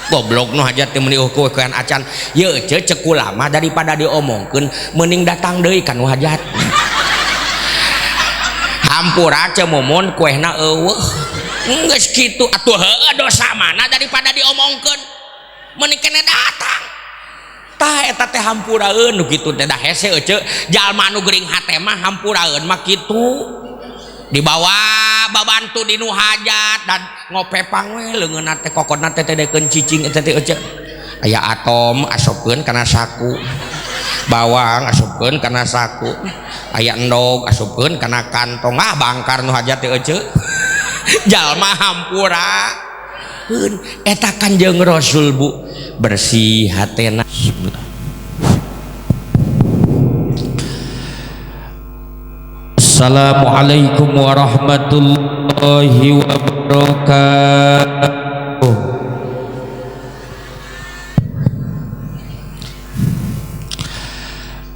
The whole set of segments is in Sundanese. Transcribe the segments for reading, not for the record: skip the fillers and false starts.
goblok nu hajat teu meuni ukukeun acan ye cek ulama daripada diomongkeun mending datang deui ka nu hajat hampura cemumun kuehna eueuh geus kitu atuh heueuh dosa mana daripada diomongkeun mending kene datang tah eta teh hampuraeun nu kitu teh dah hese ceuk jalma nu geuring hate mah hampuraeun mah kitu dibawa babantu di nu hajat dan ngopepang we leungeunna teh kokotna teh tedekeun cicing eta teh ceuk aya atom asupkeun kana saku bawang asupkeun kana saku aya endog asupkeun kana kantong bangkar nu hajat teh ceuk jalma hampura eta Kanjeng Rasul Bu bersih hatena. Assalamualaikum warahmatullahi wabarakatuh.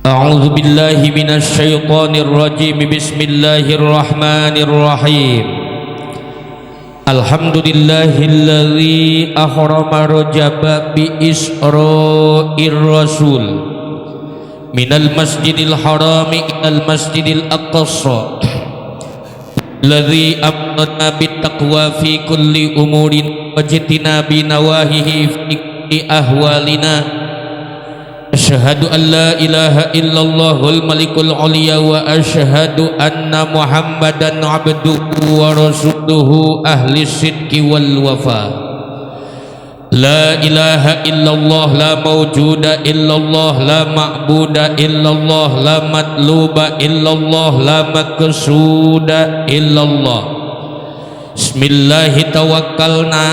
A'udzu billahi minasy syaithanir rajim. Bismillahirrahmanirrahim. Alhamdulillahilladzi ahrama rajaba bi isra'ir rasul minal masjidil harami ilal masjidil aqsa alladzi amrana bittaqwa fi kulli umurin wajtina binawahihi fi ahwalina asyhadu an la ilaha illallahul malikul uliya wa asyhadu anna muhammadan abduhu wa rasuluhu ahli sidqi wal wafa. La ilaha illallah la mawjuda illallah la ma'buda illallah la matluba illallah la maqsuda illallah. Bismillahi tawakkalna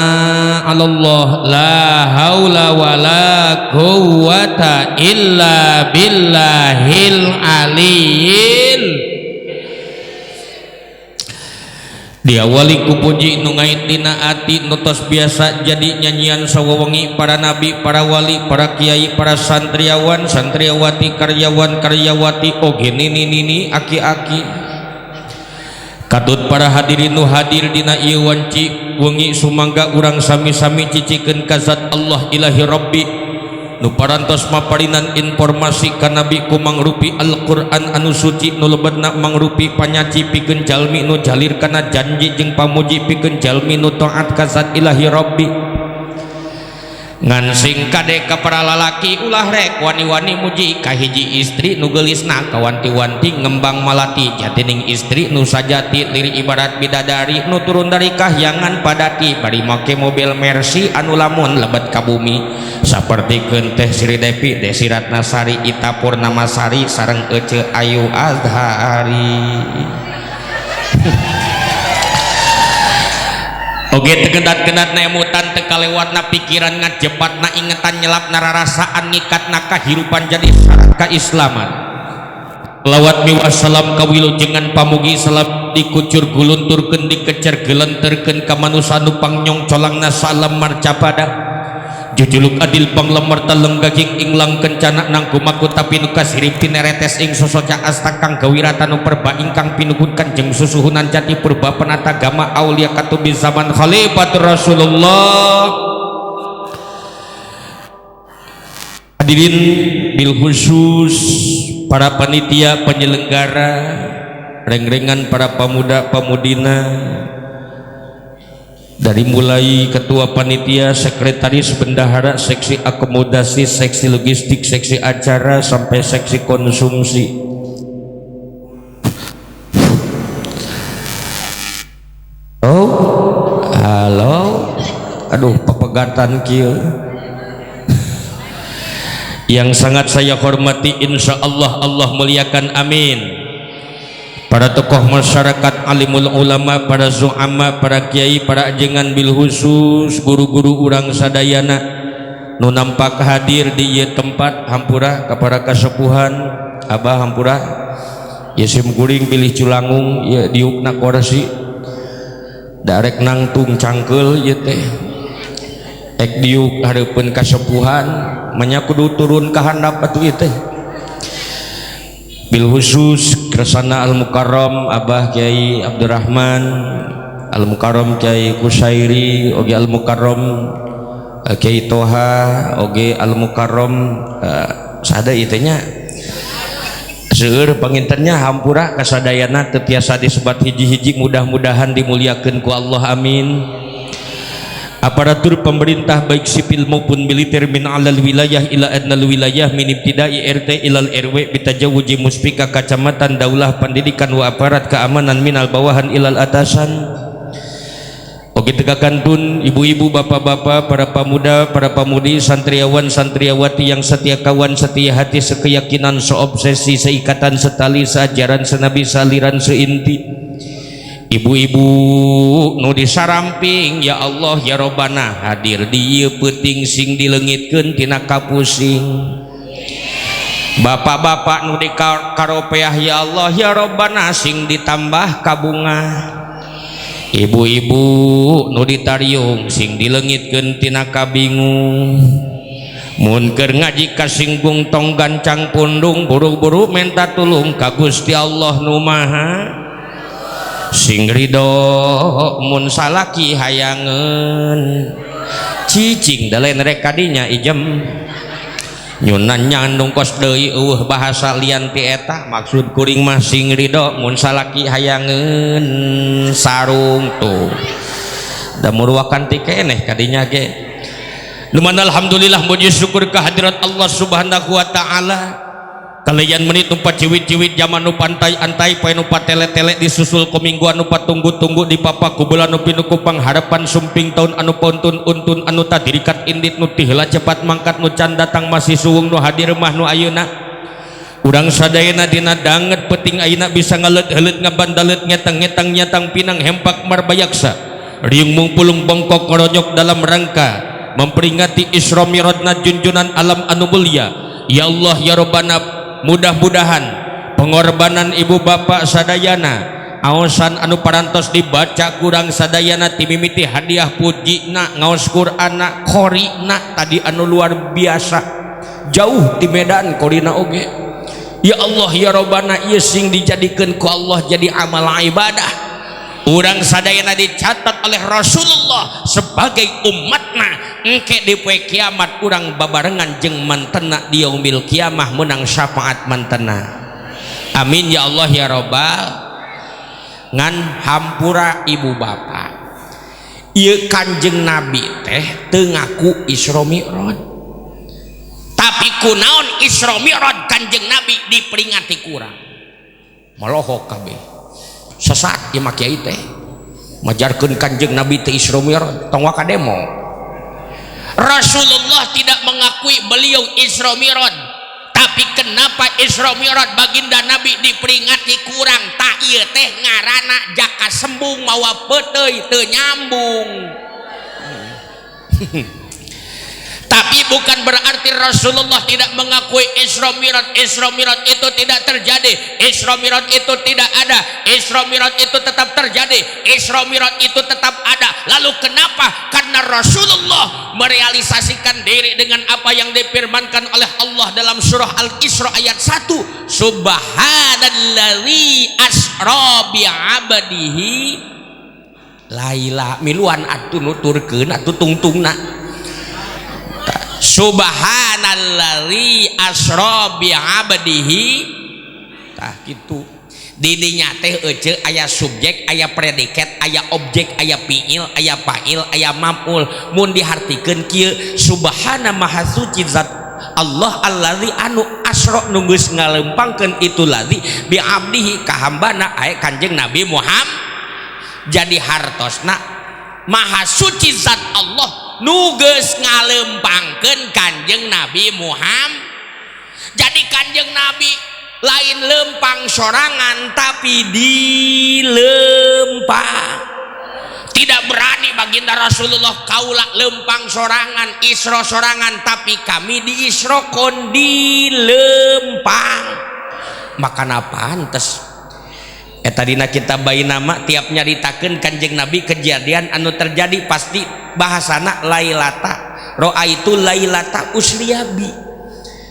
'alallah la haula wala quwwata illa billahil aliyil. Diawali ku puji nu ngait dina ati nu tos biasa jadi nyanyian sawewengi para nabi, para wali, para kiai, para santriawan, santriawati, karyawan, karyawati, oge nini aki-aki. Katut para hadirin nu hadir dina ieu wanci wengi sumangga urang sami-sami cicikeun ka zat Allah ilahi rabbi nu parantos maparinan informasi ka nabi ku mangrupi Al-Qur'an anu suci nu lebetna mangrupi panyaci pikeun jalmi nu jalir kana janji jeung pamuji pikeun jalmi nu taat ka zat ilahi rabbi. Ngan sing kade ka para lalaki ulah rek wani-wani muji ka hiji istri nu geulisna kawanti-wanti ngembang malati jatining istri nu sajati liri ibarat bidadari nu turun dari kahyangan padati bari make mobil Mercy anu lamun lebet ka bumi sapertikeun teh Sri Devi Desi Ratnasari Ita Purnamasari sareng Ece Ayu Azhari. Oge tegendat-gendat nemutan tekalewatna pikiran ngajepatna ingetan nyelapna rarasaan ngikatna kahirupan jadi syarat kaislaman. Lawat miwassalam kawilujengan pamugi salam dikucur gulunturkeun dikecer gelenterkeun ka manusa nu pangyong colangna salam marcapada. Jujuluk adil panglemar teleng gaging inglang kencana nang kumaku tapi nu kasirip tineretes ing sosoca asta kang gawirata nu perba ingkang pinuhun kanjeng susuhunan jati purba penata gama aulia katubi zaman khalifatur Rasulullah. Hadirin bil khusus para panitia penyelenggara, reng-rengan para pemuda pemudina, dari mulai ketua panitia, sekretaris, bendahara, seksi akomodasi, seksi logistik, seksi acara sampai seksi konsumsi. Oh, halo, aduh pepegatan kieu. Yang sangat saya hormati, insya Allah Allah muliakan, amin. Para tokoh masyarakat, alimul ulama, para zu'ama, para kiai, para ajengan bil khusus, guru-guru urang sadayana nu nampak hadir di ieu tempat, hampura kepada kasepuhan abah hampura yesim guring pilih culangung ya diukna korasi darek nangtung cangkeul ieu teh ek diuk hareupeun kasepuhan manya kudu turun ka handap atuh ieu teh. Bil khusus kersana Al-Mukarram Abah Kiai Abdurrahman, Al-Mukarram Kiai Kusairi, oge Al-Mukarram Kiai Toha oge Al Mukarram sada ieu teh nya seueur pangintennya hampura kasadayana teu tiasa disebat hiji-hiji, mudah-mudahan dimuliakeun ku Allah, amin. Aparatur pemerintah baik sipil maupun militer min alal wilayah ila adnal wilayah min ibtidai RT ilal RW bitajawuji muspika kacamatan daulah pendidikan wa aparat keamanan minal bawahan ilal atasan. Oke tegakan tun ibu-ibu bapak-bapak para pemuda para pemudi santriawan santriawati yang setia kawan setia hati sekeyakinan seobsesi seikatan setali seajaran senabi saliran seinti. Ibu-ibu nu disaramping ya Allah ya Robbana hadir di ieu peuting sing dileungitkeun tina kapusing. Bapak-bapak nu dikaropeah ya Allah ya Robbana sing ditambah kabungah. Ibu-ibu nu ditariung sing dileungitkeun tina kabingung. Mun keur ngaji kasinggung tong gancang pundung buru-buru minta tulung ka Gusti Allah nu Maha sing ridho mun salaki hayangeun cicing da lain rek kadinya ijem nyunan nyandung kos deui eueuh bahasa lian ti eta maksud kuring mah sing ridho mun salaki hayangeun sarung tuh da murwakan ti keneh kadinya ge luman alhamdulillah muji syukur ka hadirat Allah Subhanahu wa taala. Kalian menit numpa ciwit-ciwit zaman nu pantai antai poe nu patele-tele disusul ku mingguan nu patunggu-tunggu di papa ku bulan nu pinu ku pangharapan sumping tahun anu pauntun untun anu tadirikat indit nu tihela cepat mangkat nu can datang masih suwung nu hadir mah nu ayeuna urang sadayana dina danget peting ayeuna bisa ngaleut-heleut ngabandalet ngetang-ngetang nyatang pinang hempak marbayaksa riung mungpulung bongkok koronyok dalam rangka memperingati Isra Mi'rajna junjunan alam anu mulia. Ya Allah ya Robbana mudah-mudahan pengorbanan ibu bapak sadayana aosan anu parantos dibaca kurang sadayana timimiti hadiah pujina ngaos Qur'ana korina tadi anu luar biasa jauh di Medan korina oge. Ya Allah ya Robbana ieu sing dijadikeun ku Allah jadi amal ibadah urang sadayana dicatat oleh Rasulullah sebagai umatna engke di poe kiamat urang babarengan jeung mantena di yaumil kiamah menang syafaat mantena, amin ya Allah ya Rabbal. Ngan hampura ibu bapak ieu Kanjeng Nabi teh teu ngaku Isra Mi'raj tapi kunaon Isra Mi'raj Kanjeng Nabi diperingati kurang malohok kabeh sesat ieu mah kiai teh majarkeun Kanjeng Nabi teh Isra Mi'raj tong waka demo. Rasulullah tidak mengakui beliau Isra Mi'raj, tapi kenapa Isra Mi'raj baginda Nabi diperingati kurang? Tak ieu teh ngaranna jaka sembung mawa peuteuy teu nyambung. Tapi bukan berarti Rasulullah tidak mengakui Isra Mi'raj. Isra Mi'raj itu tidak terjadi. Isra Mi'raj itu tidak ada. Isra Mi'raj itu tetap terjadi. Isra Mi'raj itu tetap ada. Lalu kenapa? Karena Rasulullah merealisasikan diri dengan apa yang difirmankan oleh Allah dalam surah Al-Isra ayat 1. Subhanallazi asra bi 'abdihi laila miluan atuh nuturkeun atuh tungtungna. Subhanallazi asra bi 'abdihi tah kitu didinya teh euceuk aya subjek aya predikat aya objek aya fiil aya fa'il aya maf'ul mun dihartikeun kieu subhana maha suci zat Allah allazi anu asra nu geus ngalempangkeun itu lazi bi 'abdihi ka hambana aya Kanjeng Nabi Muhammad. Jadi hartosna maha suci zat Allah nuges ngalempangkeun Kanjeng Nabi Muhammad. Jadi Kanjeng Nabi lain lempang sorangan tapi dilempang. Tidak berani baginda Rasulullah kaula lempang sorangan isra sorangan tapi kami diisrokon dilempang. Makana pantes eta dina kitab bayi nama tiap nyaritakeun Kanjeng Nabi kejadian anu terjadi pasti bahasana lailata ro'aitu lailata usriyabi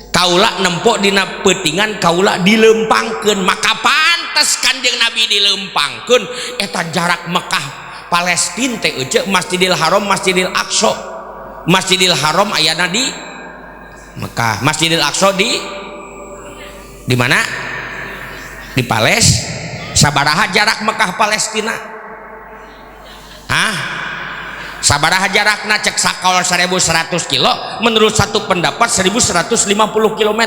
kaula nempok dina peutingan kaula dilempangkeun maka pantes Kanjeng Nabi dilempangkeun eta jarak Mekah Palestina teh euceuk Masjidil Haram Masjidil Aqsa Masjidil Haram ayana di Mekah, Masjidil Aqsa di mana? Di sabaraha jarak Mekah Palestina? Sabaraha jarakna cek sakaul 1100 kilo, menurut satu pendapat 1150 km,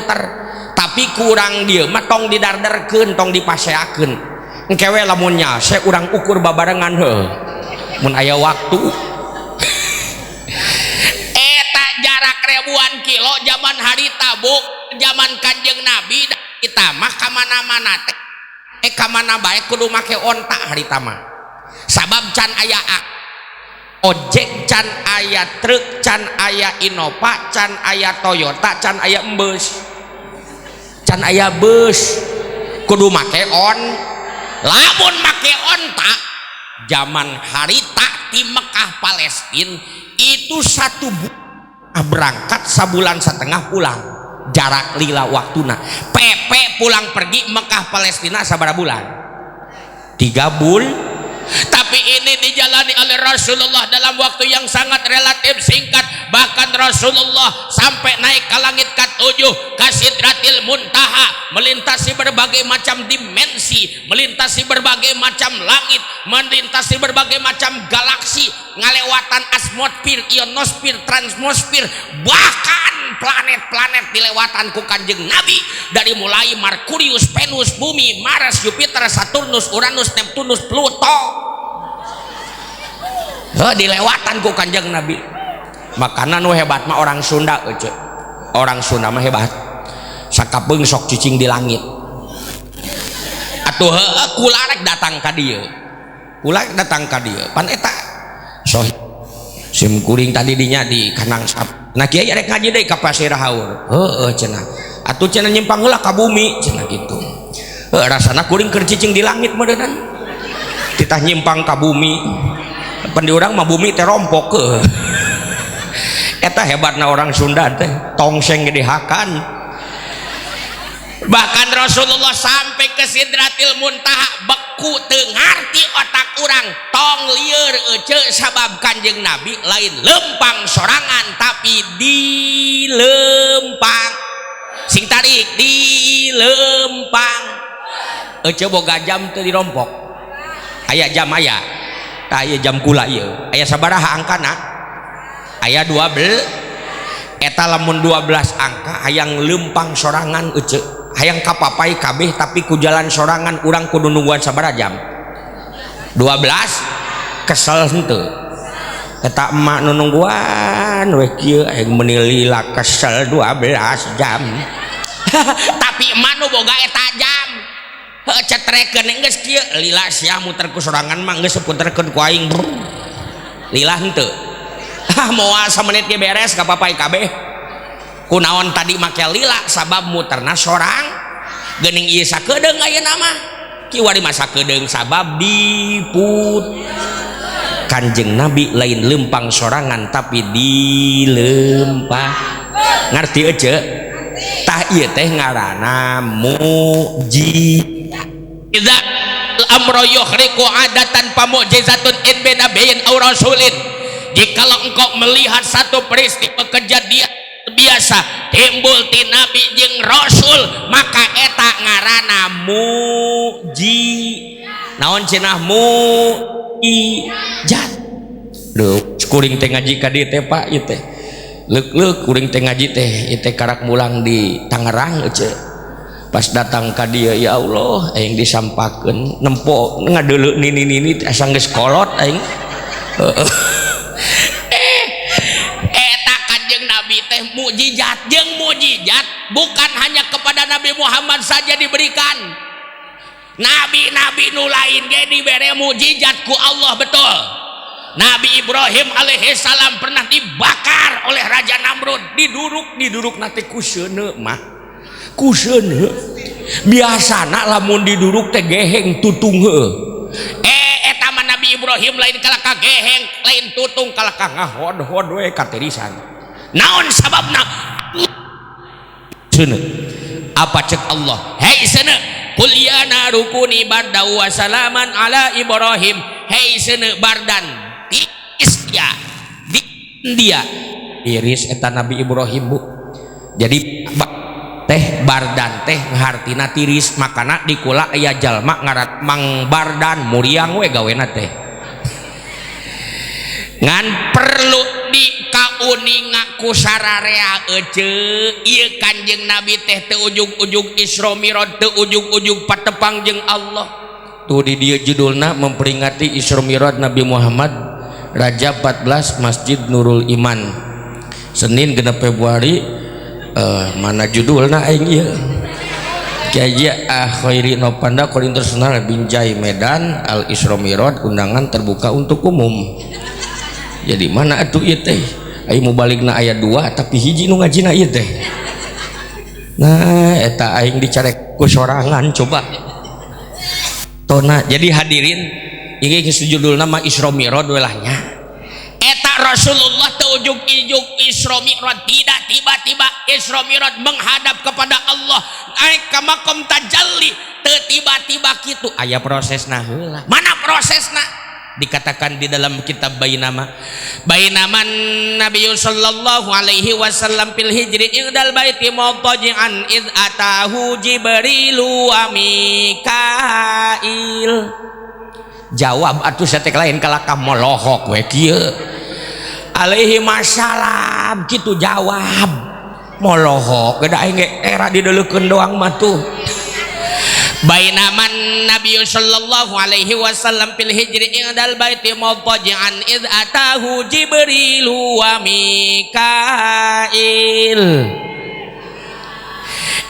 tapi kurang dia mah tong didardarkeun, tong dipaseakeun engke we lamun nya saya urang ukur babarengan heuh mun aya waktu. Eta jarak ribuan kilo zaman hari Tabuk, zaman Kanjeng Nabi kita mah ka mana-mana teh ka mana bae kudu make onta hari tama, sabab can aya ojek, can aya truk, can aya Innova, can aya Toyota, can aya bus, can aya bus, kudu make lamun make onta zaman harita di Mekah Palestina itu satu berangkat sebulan setengah pulang, jarak lila waktuna. PP pulang pergi Mekah Palestina sabaraha bulan? 3 bulan. Tapi ini dijalani oleh Rasulullah dalam waktu yang sangat relatif singkat. Bahkan Rasulullah sampai naik ke langit ke-7, ke Sidratil Muntaha, melintasi berbagai macam dimensi, melintasi berbagai macam langit, melintasi berbagai macam galaksi, ngalewatan atmosfer, ionosfer, transmosfer, bahkan planet-planet dilewatan ku Kanjeng Nabi, dari mulai Merkurius, Venus, Bumi, Mars, Jupiter, Saturnus, Uranus, Neptunus, Pluto, dilewatan ku Kanjeng Nabi. Makanan nu hebat mah orang Sunda, orang Sunda mah hebat, sakapeung sok cicing di langit. Atuh kularek datang ka dieu, kularek datang ka dieu pan eta soh sim kuring tadi dinya di kanang sap. Nah kiai rek ngaji deui ka Pasir Haur. Heueuh cenah. Atuh cenah nyimpang heula ka bumi cenah kitu. Rasana kuring keur cicing di langit meureunna. Titah nyimpang ka bumi. Pan di urang mah bumi teh rompok ke. Eta hebatna orang Sunda teh, tongseng gedehakan. Bahkan Rasulullah sampai ke Sidratil Muntaha beku teu ngarti otak urang, tong lieur ece sabab Kanjeng Nabi lain lempang sorangan tapi dilempang sing tarik dilempang ece boga jam teu dirompok, aya jam aya jam kula ieu aya sabaraha angkana? Aya 12. Eta lamun 12 angka hayang lempang sorangan ece, hayang kapapai kabeh tapi ku jalan sorangan urang kudu nungguan sabaraha jam? 12. Kesel henteu eta emak nu nungguan we kieu aing meuni lila kesel 12 jam. Tapi emak nu boga eta jam cetrekeun geus kieu lila sia muter ku sorangan mah geus puterkeun ku aing lila henteu. Moal samenit ge beres kapapai kabeh. Kunaon tadi make lila sabab muterna sorang geuning ieu sakedeung ayeuna mah kiwari masa kedeung sabab diput. Kanjeng Nabi lain lempang sorangan tapi dilempang. Ngarti ece? Tah ieu teh ngaranna muji. Idza al-amru yukhriqu adatan fa mu'jizatun in baina bayin aw rasulin. Jikalau engkau melihat satu peristiwa kejadian biasa timbul ti Nabi jeung Rasul, maka eta ngaranna muji. Naon cenah mujizat? Duh, kuring teh ngaji ka dieu teh Pak ieu teh. Leuk-leuk kuring teh ngaji teh ieu teh karak mulang di Tangerang ece. Pas datang ka dieu ya Allah aing disampakeun nempo ngadeuleu nini-nini asa geus kolot aing. Mujizat jeung mujizat bukan hanya kepada Nabi Muhammad saja diberikan, nabi-nabi nu lain ge dibere mujizat ku Allah. Betul, Nabi Ibrahim alaihissalam pernah dibakar oleh Raja Namrud, diduruk nanti kuseuneu mah kuseuneu biasana lamun diduruk teh geheng tutung heueuh. Eta mah Nabi Ibrahim lain kalaka geheng lain tutung kalaka ngahod-hod we katirisan. Naon sababna? Seuneu apa cek Allah? Hei seuneu qul ya narukuni barda wa salaman ala Ibrahim. Hei seuneu bardan di India iris eta Nabi Ibrahim Bu. Jadi teh bardan teh hartina tiris, makana dikula aya jalma ngaran Mang Bardan muriang we gawena teh ngan perlu dikauninga ku sararea ece ieu Kanjeng Nabi teh teu ujug-ujug Isra Mi'raj, teu ujug-ujug patepang jeung Allah. Tuh di dieu judulna memperingati Isra Mi'raj Nabi Muhammad Rajab 14 Masjid Nurul Iman Senin genep Februari. Mana judulna aing ieu Kiai Khairi Nopanda Korinter Internasional Binjai Medan Al Isra Mi'raj undangan terbuka untuk umum. Jadi mana atuh ieu teh aing mau balikna ayat 2 tapi hiji nu ngajina ieu teh. Nah eta aing dicarek ku sorangan coba tona. Jadi hadirin ini judulna mah Isra Mi'raj welahnya eta Rasulullah ujug-ujug Isra Mi'raj, tidak tiba-tiba Isra Mi'raj menghadap kepada Allah naik ke makom tajalli, teu tiba-tiba kitu aya prosesna heula. Mana prosesna? Dikatakan di dalam kitab Bainaman Nabi sallallahu alaihi wasallam fil hijri indal baiti mutaji'an id atahu Jibrilu wa Mikail. Jawab atuh satek lain kalakah molohok we kieu alaihi masalam gitu jawab molohok geda aing era dideuleukeun doang mah tuh. Bainaman Nabi sallallahu alaihi wasallam fil hijri indal baiti mutaji'an id atahu Jibrilu wa Mikail.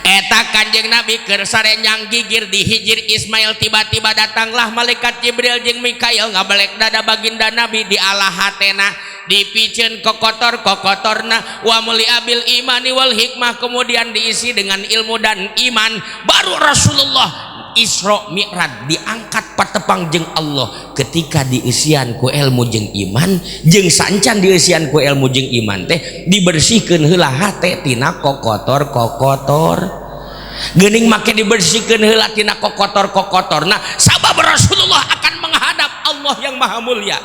Eta Kanjeng Nabi keur sarenyang gigir di hijir Ismail, tiba-tiba datanglah malaikat Jibril jeung Mikail ngabalek dada baginda Nabi di alah hatena dipicen kokotorna wa muli abil imani wal hikmah, kemudian diisi dengan ilmu dan iman. Baru Rasulullah Isra Mi'raj diangkat patepang jeung Allah ketika diisian ku ilmu jeung iman, jeung sancan diisian ku ilmu jeung iman teh dibersihkeun heula hate tina kokotor geuning make dibersihkeun heula tina kokotor-kokotorna sabab Rasulullah akan menghadap Allah yang maha mulia.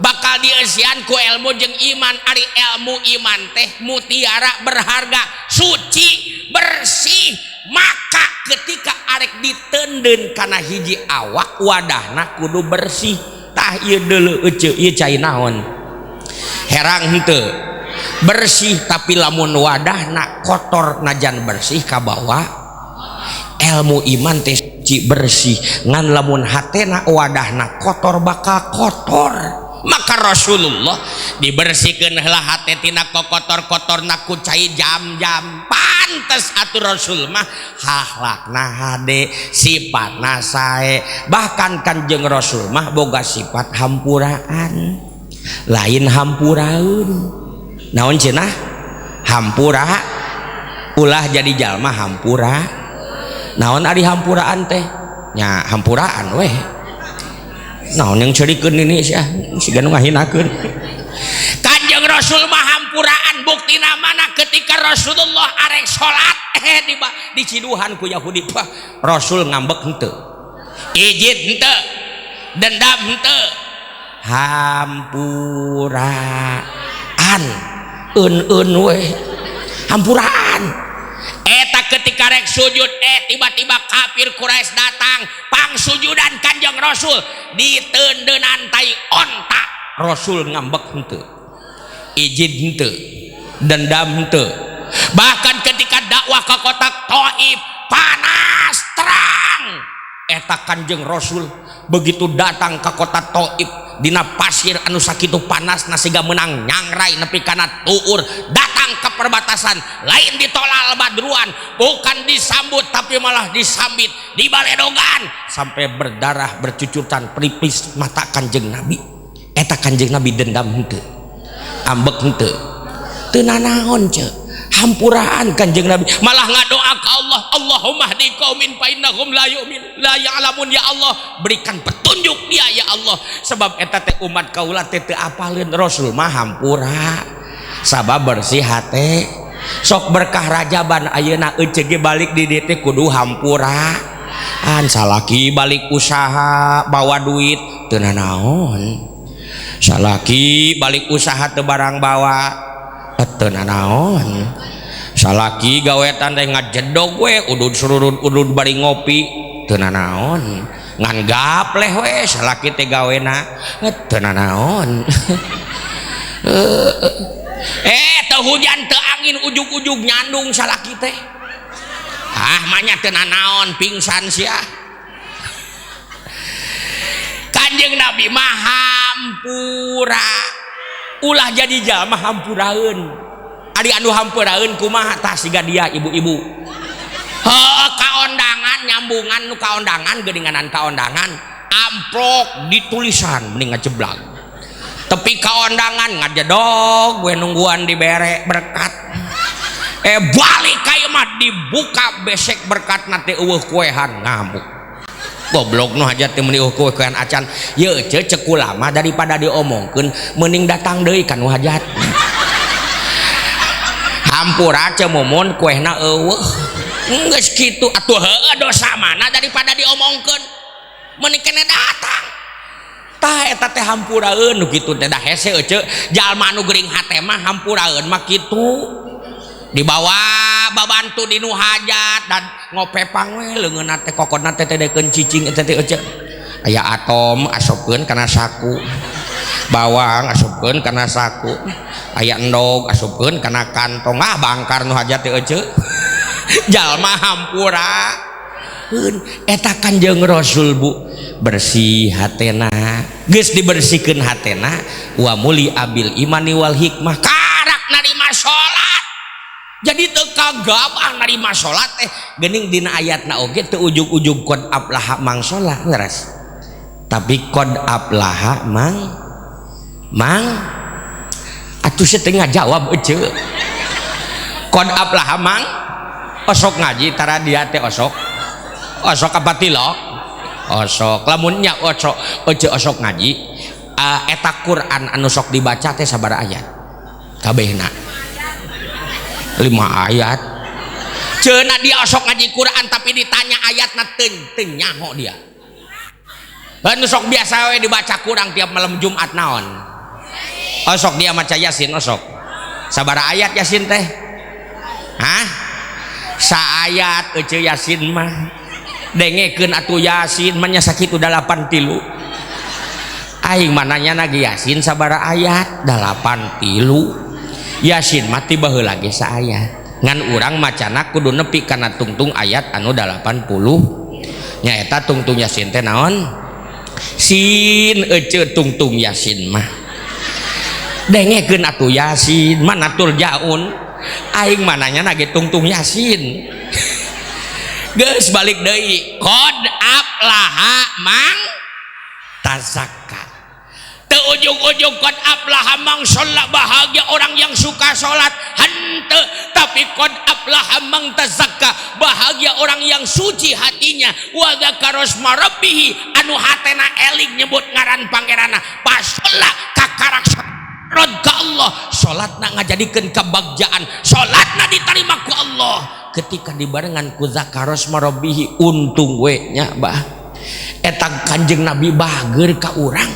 Bakal diisian ku ilmu jeung iman. Ari ilmu iman teh mutiara berharga, suci, bersih. Maka ketika arek diteundeun kana hiji awak wadahna kudu bersih. Tah ieu deuleu ece ieu cai naon? Herang henteu. Bersih tapi lamun wadahna kotor najan bersih kabawa ilmu iman teh suci bersih. Ngan lamun hatena wadahna kotor bakal kotor. Maka Rasulullah dibersihkeun heula hate tina kokotor-kotorna ku cai jam-jam. Pantes atuh Rasul mah akhlakna hade, sifatna sae. Bahkan Kanjeng Rasul mah boga sifat hampuraan. Lain hampuraeun. Naon cenah? Hampura. Ulah jadi jalma hampura. Naon ari hampuraan teh? Nya hampuraan weh. Naon yang cerikeun ini siga nu ngahinakeun. Kanjeng Rasul mah hampuraan, buktina mana ketika Rasulullah arek salat diciduhan ku Yahudi. Rasul ngambek henteu, ijid henteu, dendam henteu, hampuraan eun we hampuraan. Eta ketika rek sujud tiba-tiba kafir Quraisy datang pangsujudan Kanjeng Rasul diteundeunan tai onta. Rasul ngambek henteu, ijid henteu, dendam henteu. Bahkan ketika dakwah ke kota Thaif panas terang, eta Kanjeng Rasul begitu datang ke kota Thaif dina pasir anu sakitu panas nasiga menang nyangrai nepi kana tuur, datang ke perbatasan lain ditolal badruan, bukan disambut tapi malah disambit, dibaledogan sampai berdarah bercucuran pelipis mata Kanjeng Nabi. Eta Kanjeng Nabi dendam henteu, ambek henteu, teu nanaon ce, hampuraan Kanjeng Nabi malah ngadoa ke Allah, Allahumma hdi qaumin fa innahum la ya'lamun. Ya Allah, berikan petunjuk dia ya Allah, sebab eta teh umat kaula teh teu apaleun. Rasul mah hampura sabab bersih hate. Sok berkah rajaban ayeuna ece ge balik di dieu teh kudu hampuraan. Salaki balik usaha bawa duit teu nanaon, salaki balik usaha teu barang bawa teu naon salaki gawetan teh ngajedog we udud sururud udud bari ngopi teu naon ngan gapleh we salaki teh gawena teu naon teu hujan teu angin ujug-ujug nyandung salaki teh manya teu naon pingsan sia Kanjeng Nabi mah hampura ulah jadi jalma hampuraeun ari anu hampuraeun kumaha tah siga dia ibu-ibu kaondangan nyambungan nu kaondangan geuninganan kaondangan amplok ditulisan mending ngajeblag tepi kaondangan ngajedog we nungguan dibere berkat balik ka ieu mah dibuka besek berkat na teh eueuh kuehan ngamuk goblok nu hajat teh meuni eueuh kuehan acan ye cek ulama daripada diomongkeun mending datang deui ka nu hajat hampura cemumun kuehna eueuh geus kitu atuh heueuh dosa mana daripada diomongkeun mending kene datang tah eta teh hampuraeun nu kitu teh da hese ceuk jalma nu geuring hate mah hampuraeun mah kitu dibawa babantu di nu hajat dan ngopepang we leungeunna teh kokodna teh tedekeun cicing eta teh ceuk aya atom asupkeun kana saku bawang asupkeun kana saku aya endog asupkeun kana kantong bangkar nu hajat teh ceuk jalma hampura eta Kanjeng Rasul bu bersih hatena geus dibersihkeun hatena wa muli abil imani wal hikmah karak narima salat jadi teu kagabah narima salat teh geuning dina ayatna oge teu ujug-ujug qad aflaha mang salat leres tapi qad aflaha mang atuh setengah jawab ceuk qad aflaha mang osok ngaji tara dia teh osok apa tilok osok lamun nya osok ngaji eta Quran anu sok dibaca teh sabaraha ayat kabehna 5 ayat cenah dia osok ngaji Quran tapi ditanya ayatna teu nyaho dia anu sok biasa we dibaca Quran tiap malam Jumat naon osok dia maca Yasin osok sabaraha ayat Yasin teh sa ayat eueuh Yasin mah dengekeun atuh Yasin mah nya sakitu 8 tilu aing mananya nage Yasin sabaraha ayat 8 tilu Yasin mati baheula ge sa ayat ngan urang macana kudu nepi kana tungtung ayat anu 80 nyaeta tungtung Yasin teh naon sin eueuh tungtung Yasin mah dengekeun atuh Yasin manatul jaun aing mananya nage tungtung Yasin geus balik deui qad aflaha mang tazakka teu ujug-ujug qad aflaha mang sholat bahagia orang yang suka sholat henteu tapi qad aflaha mang tazakka bahagia orang yang suci hatinya wa dzakara asma rabbih anu hatena eling nyebut ngaran pangeranna pas sholat kakarak rod ka Allah sholatna ngajadikeun kabagjaan sholatna diterima ku Allah ketika dibarengan ku dzakara asma rabbih untung we nya bah eta Kanjeng Nabi bageur ka urang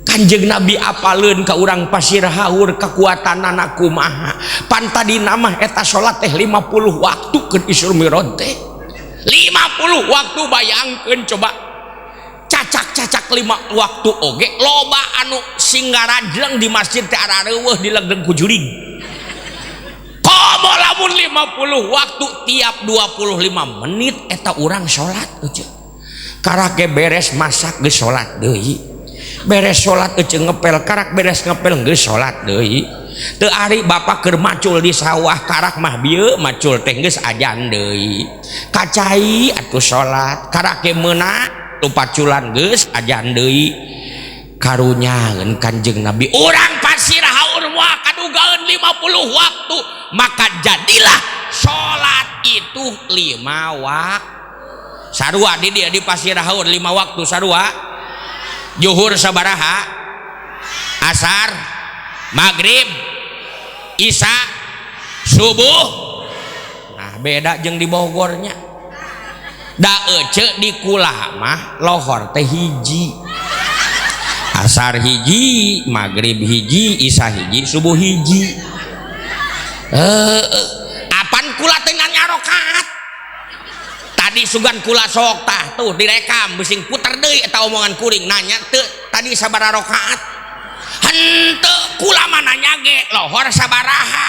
Kanjeng Nabi apaleun ka urang pasir haur kekuatanana kumaha pantadina mah eta salat teh 50 waktu keun Isra Mi'raj teh 50 waktu bayangkeun coba cacak-cacak 5 waktu oge loba anu singgarajleng di masjid teh arareueuh dilegdeng ku jurig komo lamun 50 waktu tiap 25 menit eta urang salat eueuh karake beres masak geus salat deui beres salat eueuh ngepel karak beres ngepel geus salat deui teu ari bapak keur macul di sawah karak mah bieu macul teh geus ajan deui kacai atuh salat karake meuna tu paculan geus ajan deui karunyaeun Kanjeng Nabi urang pasir haur moal kadugaeun 50 waktu maka jadilah salat itu 5 waktu sarua di dia di pasir haur 5 waktu sarua zuhur sabaraha asar maghrib isya subuh nah beda jeung di Bogornya da ece di kulah mah lohor teh hiji asar hiji maghrib hiji isya hiji subuh hiji Apan kula teh nanya rakaat tadi sugan kula sok tah tuh direkam bising puter deui eta omongan kuring nanya teu tadi sabaraha rakaat henteu kula mah nanya ge lohor sabaraha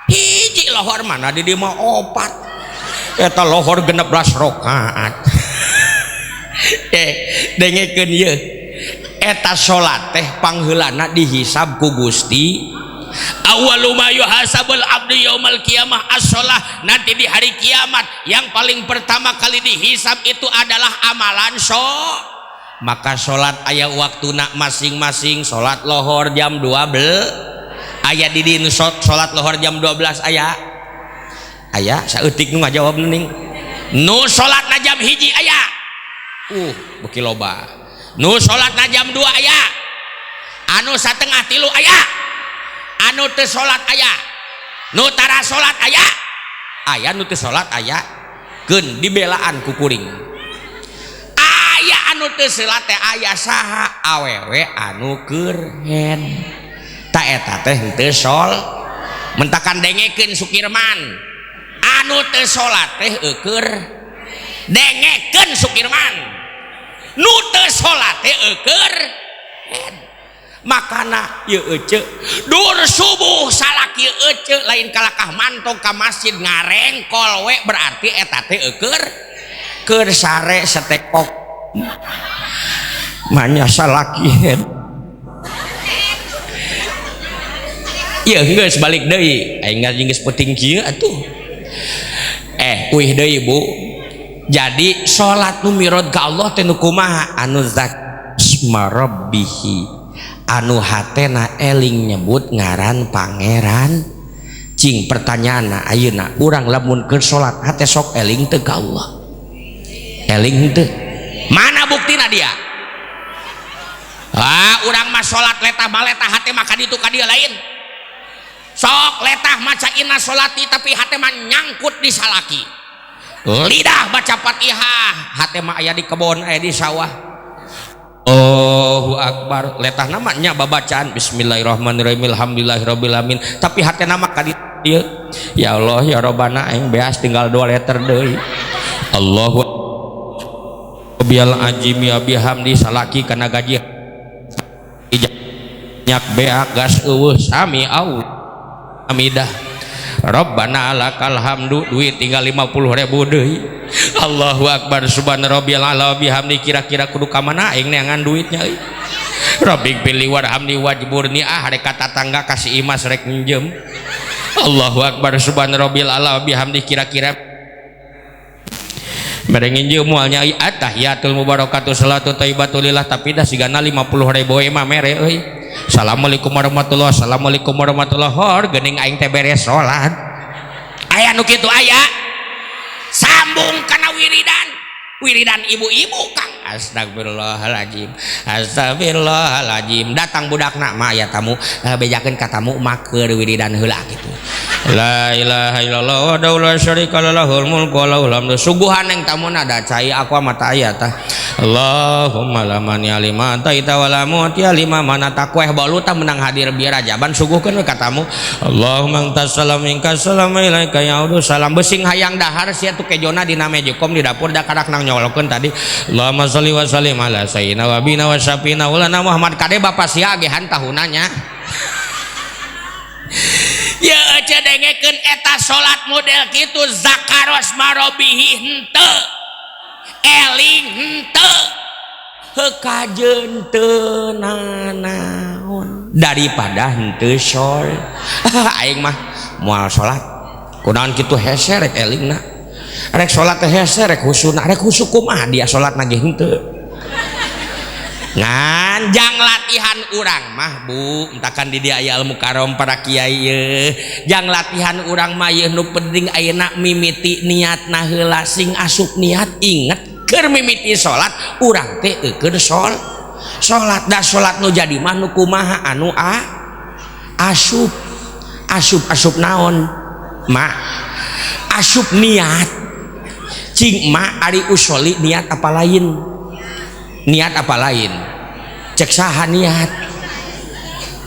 hiji lohor mana di dieu mah 4 eta lohor 16 rakaat dengekeun ieu eta salat teh pangheulana dihisab ku Gusti awwalu ma yuhasabul abdu yaumal qiyamah as-shalah. Nanti di hari kiamat yang paling pertama kali dihisab itu adalah amalan maka salat aya waktuna masing-masing. Salat lohor jam 12 aya di dinu salat lohor jam 12 aya saeutik nu ngajawab ning nu salatna jam 1 aya beuki loba nu salatna jam 2 aya anu satengah 3 aya anu teu salat aya nu tara salat aya nu teu salat aya keun dibelaan ku kuring aya anu teu salat teh aya saha awewe anu keur head ta eta teh teu sol mentakan dengekeun Sukirman anu teu salat teh keur dengekeun Sukirman nu teu salat teh keur head makana ieu ece dur subuh salaki ece lain kalakah mantong ka masjid ngarengkol we berarti eta teh keur sare setekok manya salaki ieu geus balik deui aing geus penting kieu atuh uih deui Bu. Jadi salat nu mirod ka Allah teh nu kumaha anu zakma rabbihi anu hatena eling nyebut ngaran pangeran cing pertanyaanna ayeuna urang lamun keur salat hate sok eling teu ka Allah eling teu mana buktina dia urang mah salat letah maletah hate mah ka ditu ka dieu lain sok letah maca inna sholati tapi hate mah nyangkut di salaki lidah baca Fatihah hate mah aya di kebon aya di sawah Allahu Akbar letah namanya babacaan bismillahirrahmanirrahim alhamdulillahirabbil alamin tapi hati nama ka dieu ya Allah ya Robbana aing beas tinggal 2 letter deui Allahu bial ajim ya bihamdi salaki kana gaji nyak beak gas eueuh sami au hamidah Rabbana lakal hamdu duit tinggal 50.000 deui Allahu Akbar subhana rabbiyal a'la bihamdi kira-kira kudu ka mana aing neangan duitnya euy Rabbik pilih warhamni wajburni rek kata tangga kasih imas rek minjem Allahu Akbar subhana rabbiyal a'la bihamdi kira-kira mere nginjeum moalnya atahiyatul mubarakatuh salatu thayyibatulillah tapi dah sigana 50.000 mah mere euy Assalamualaikum warahmatullahi Assalamualaikum warahmatullahi hor geuning aing teh beres salat aya nu kitu aya sambung kana wiridan ibu-ibu Kang astagfirullahaladzim astagfirullahaladzim datang budakna mah aya tamu bejakeun ka tamu maker wiridan heula kitu la ilaha illallah wa la syarika lahul mulku wa lahul hamdu suguhan yang tamuna da cai aku mata aya tah Allahumma la mani alima taita wa la muti alima mana takweh balu ta menang hadir biar ajaban suguhkeun ka tamu Allahumma antas salam minka salam ilaika yaudu salam besing hayang dahar sia tu kejona dina mejekom di dapur da karak nang nyolokeun tadi Allahumma shalli wa sallim ala sayyidina wa bina wa syafina ulana Muhammad kade bapak sia gehan tahunanya ya aja dengekeun eta salat model kitu zakaros marobihi henteu eling henteu hekajeun teu nanaon daripada henteu sol aing mah moal salat kunaon kitu hese rek elingna rek salat teh hese rek husuna rek husu kumaha dia salat nage henteu nganjang latihan urang mah Bu entakan di dia aya ilmu karom para kiai jang latihan urang mah ye nu penting ayeuna mimiti niatna heula sing asup niat inget keur mimiti salat urang teh keur salat da salat nu jadi mah nu kumaha anu asup naon mah asup niat cing mah ari usoli niat apa lain cek saha niat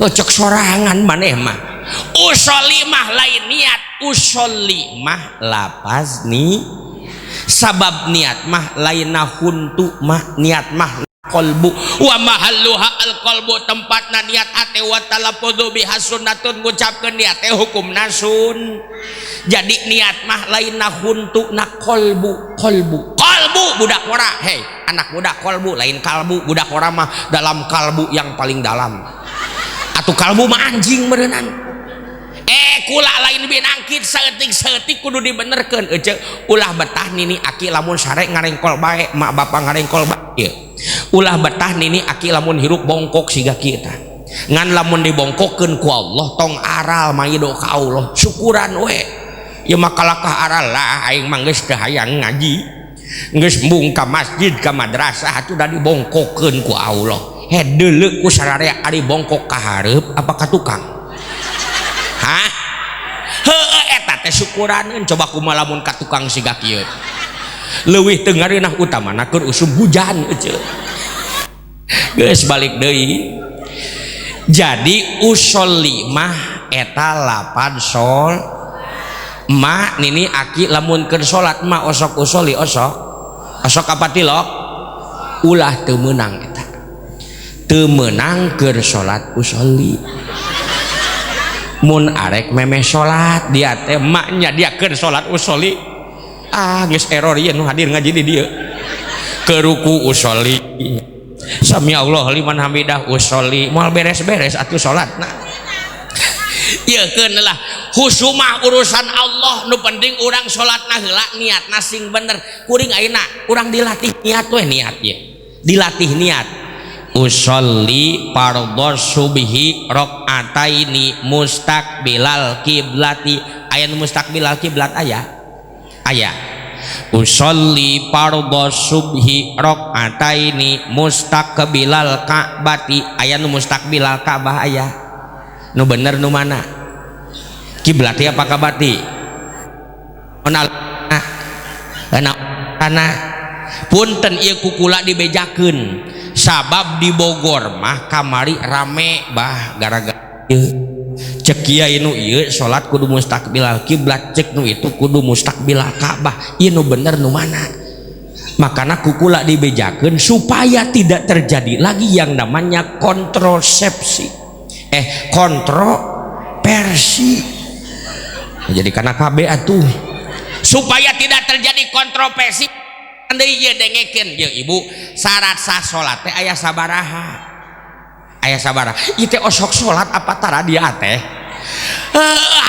cek sorangan maneh mah Usolli mah lain niat, usolli mah lapaz nih, sabab niat mah lainna huntu mah niat mah qalbu wa mahalluha al qalbu tempatna niat ate wa talaffudzu biha sunnatun ngucapkeun niat teh hukumna sun. Jadi niat mah lainna huntu na qalbu budak ora. Hei anak muda, qalbu lain kalbu, budak ora mah dalam kalbu yang paling dalam. Atuh kalbu mah anjing berenang. Kula lain binangkit seetik kudu dibenerkeun ece ulah betah nini aki lamun sare ngarengkol bae mak bapak ngarengkol bae ulah betah nini aki lamun hirup bongkok siga kita ngan lamun dibongkokkeun ku Allah tong aral maido ka Allah syukuran we ya makalakah aral lah aing mah geus teu hayang ngaji geus embung ka masjid ka madrasah atuh da dibongkokkeun ku Allah hedeuleu ku sararea ari bongkok ka hareup apa ka tukang hah eta teh syukuraneun coba kumaha lamun ka tukang siga kieu leuwih teu ngareunah utamana keur usum hujan ece geus balik deui. Jadi usolli mah eta lapan sol mah nini aki lamun keur salat mah osok usolli osok apa tilok ulah teu meunang eta teu meunang keur salat usolli. Mun arek memeh salat dia teh maknya dia keur salat usolli geus error ieu nu hadir ngaji di dieu keur ruku usolli sami Allah liman hamidah usolli moal beres-beres atuh salatna ieu keun lah husumah urusan Allah nu penting urang salatna heula niatna sing bener kuring ayeuna urang dilatih niat we niat ye dilatih niat usolli fardhu subhi rakaataini mustaqbilal kiblati aya nu mustaqbilal kiblat aya usolli fardhu subhi rakaataini mustaqbilal ka'bati aya nu mustaqbilal ka'bah aya nu bener nu mana kiblati apa ka'bati ana punten ieu kukula dibejakeun sabab di Bogor mah kamari rame bah gara-gara cek kiai nu ieu salat kudu mustaqbilal kiblat cek nu itu kudu mustaqbilal Ka'bah ieu nu bener nu mana makana kukula dibejakeun supaya tidak terjadi lagi yang namanya kontroversy kontroversi jadi kana KB atuh supaya tidak terjadi kontroversi andai ieu dengekeun jeung ibu syarat sah salat teh aya sabaraha ieu teh osok salat apa tara dia teh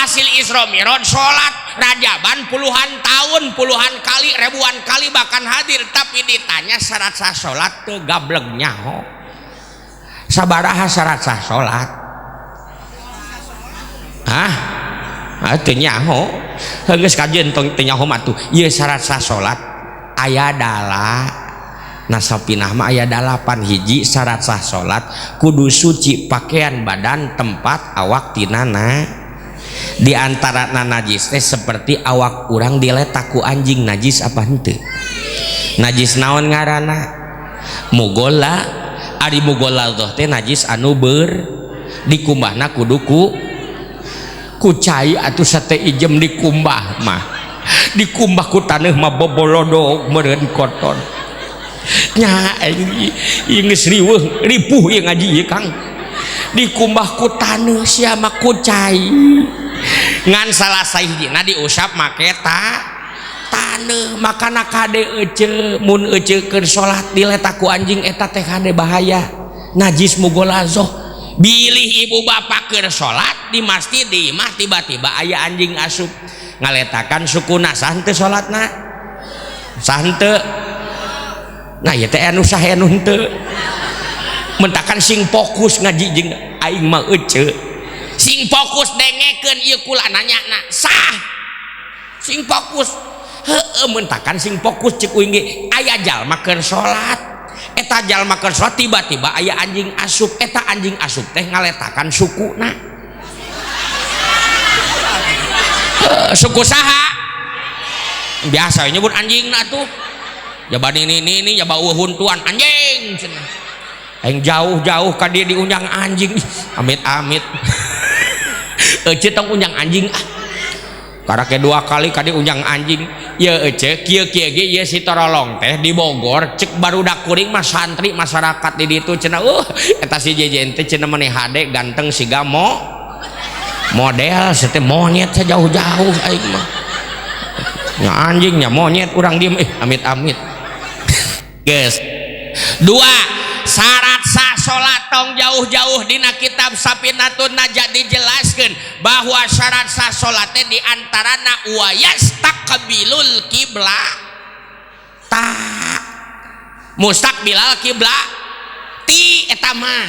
hasil Isra Mi'raj salat rajaban puluhan tahun puluhan kali ribuan kali bahkan hadir tapi ditanya syarat sah salat teu gableg nyaho sabaraha syarat sah salat teu nyaho geus kajeun teu nyaho mah tuh ieu syarat sah salat aya dala nasapinah mah aya 8 hiji syarat sah salat kudu suci pakaian badan tempat awak tinana di antara najis teh seperti awak urang diletak ku anjing najis apa henteu najis naon ngaranna mugola ari mugola teh najis anu dikumbahna kudu ku cai atuh sate ijem dikumbah mah dikumbah ku taneuh mah bobolodog meureun kotor nya ieu geus ripuh ieu ngaji ieu Kang dikumbah ku taneuh sia mah ku cai ngan salah sahijina diusap make taneuh makana kade ece mun ece keur salat diletak ku anjing eta teh kade bahaya najis mugolazoh bilih ibu bapak keur salat di masjid di imah tiba-tiba aya anjing asup ngaletakan sukuna sah henteu salatna sah henteu nah ieu teh anu sah anu henteu mentakan sing fokus ngaji jeung aing mah ece sing fokus dengekeun ieu kula nanyana sah sing fokus heueuh mentakan sing fokus cek uing ge aya jalma keur salat eta jalma keur salat tiba-tiba aya anjing asup eta anjing asup teh ngaletakan sukuna suku saha biasa nyebut anjingna tuh jaban ini jaba uhun tuan anjing cenah aing jauh-jauh ka dieu diunjang anjing amit-amit ece tong unjang anjing karena kedua kali kadi unjang anjing ya ece kieu ge ieu si Torolong teh di Bogor cek barudak kuring mah santri masyarakat di ditu cenah eta si jejen teh cenah maneh hade ganteng siga model seteh monyet jauh-jauh aing mah nya anjingnya monyet urang diem amit-amit guys. Dua syarat sah salat tong jauh-jauh dina kitab Safinatun Najah dijelaskeun bahwa syarat sah salat teh diantarana wa yastaqbilul qiblah ta mustaqbilal qiblah ti eta mah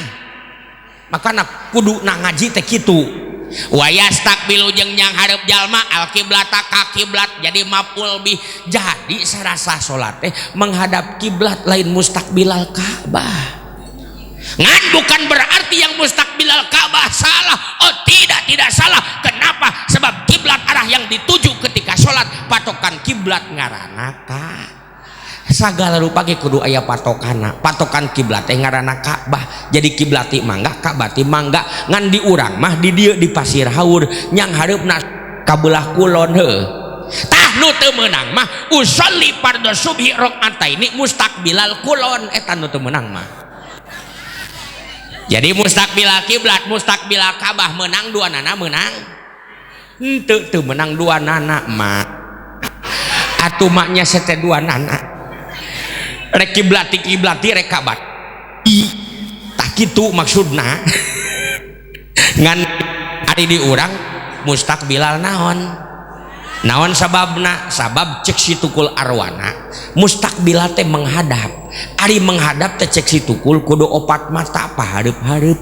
makana kudu na ngaji teh kitu wa yastaqbilu jeung nyang hareup jalma al qiblata ka kiblat jadi maf'ul bih jadi sarasa salat teh menghadap kiblat lain mustaqbilal Ka'bah ngan bukan berarti yang mustaqbilal Ka'bah salah tidak salah kenapa sebab kiblat arah yang dituju ketika salat patokan kiblat ngaranna ka sagala rupa ge kudu aya patokan kiblat teh ngaranna Ka'bah jadi kiblati mangga Ka'bati mangga ngan di urang mah di dieu di pasir haur nyang hareupna ka beulah kulon heuh tah nu teu meunang mah usolli fardhu subhi rakaataini mustaqbilal kulon eta nu teu meunang mah jadi mustaqbilal kiblat mustaqbilal Ka'bah meunang duanana meunang teu meunang duanana mah atuh maknya seteh duanana rek kiblati rek Ka'bah tak gitu maksudna ngan ari di urang mustaqbilal naon sababna sabab cek si tukul arwana mustaqbilal teh menghadap ari menghadap teh cek si tukul kudu opat mata pahareup-hareup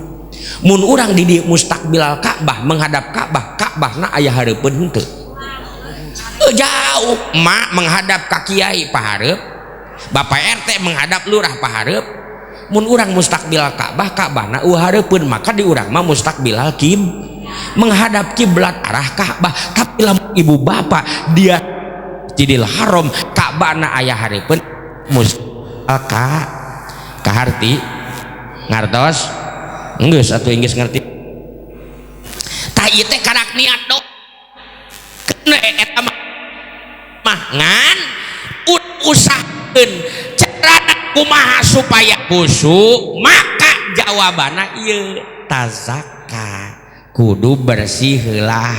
mun urang di dieu mustaqbilal Ka'bah menghadap Ka'bahna aya hareupeun henteu jauh mak menghadap ka kiai pahareup Bapak RT menghadap lurah pahareup mun urang mustaqbilal Ka'bahna hareupeun maka di urang mah mustaqbilal menghadap kiblat arah Ka'bah tapi lamun ibu bapak dia Masjidil Haram Ka'bahna aya hareupeun mustaqbilal ka harti ngartos geus atuh geus ngarti tah ieu teh karak niat do eta mah ngan usahakeun carana kumaha supaya khusyuk maka jawabana ieu tazakka kudu bersih heula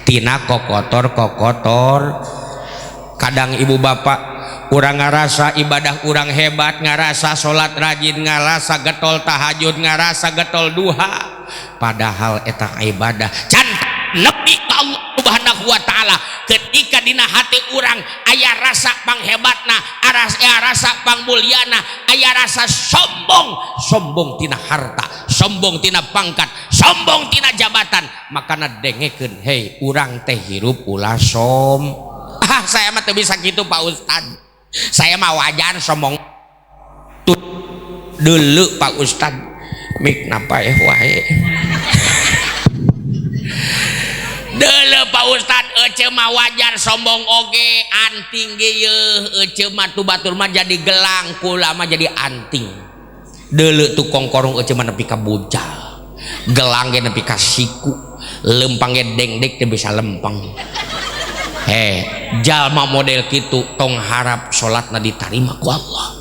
tina kokotor kadang ibu bapak urang ngarasa ibadah urang hebat ngarasa salat rajin ngarasa getol tahajud ngarasa getol duha padahal eta ibadah can nepi ka Allah Subhanahu wa taala ketika dina hati urang aya rasa panghebatna aya rasa pangmulyana aya rasa sombong tina harta sombong tina pangkat sombong tina jabatan makana dengekeun hei urang teh hirup ulah saya mah teu bisa kitu Pak Ustad saya mah wajar sombong dulu Pak Ustad mik napa wae dele Pak Ustad ece mah wajar sombong oge anting ge yeuh ece mah tu batur mah jadi gelang kula mah jadi anting dele tu kongkorong ece mah nepi ka bucal gelang ge nepi ka siku lempang ge dengdek teu bisa lempeng jalma model kitu tong harap salatna ditarima ku Allah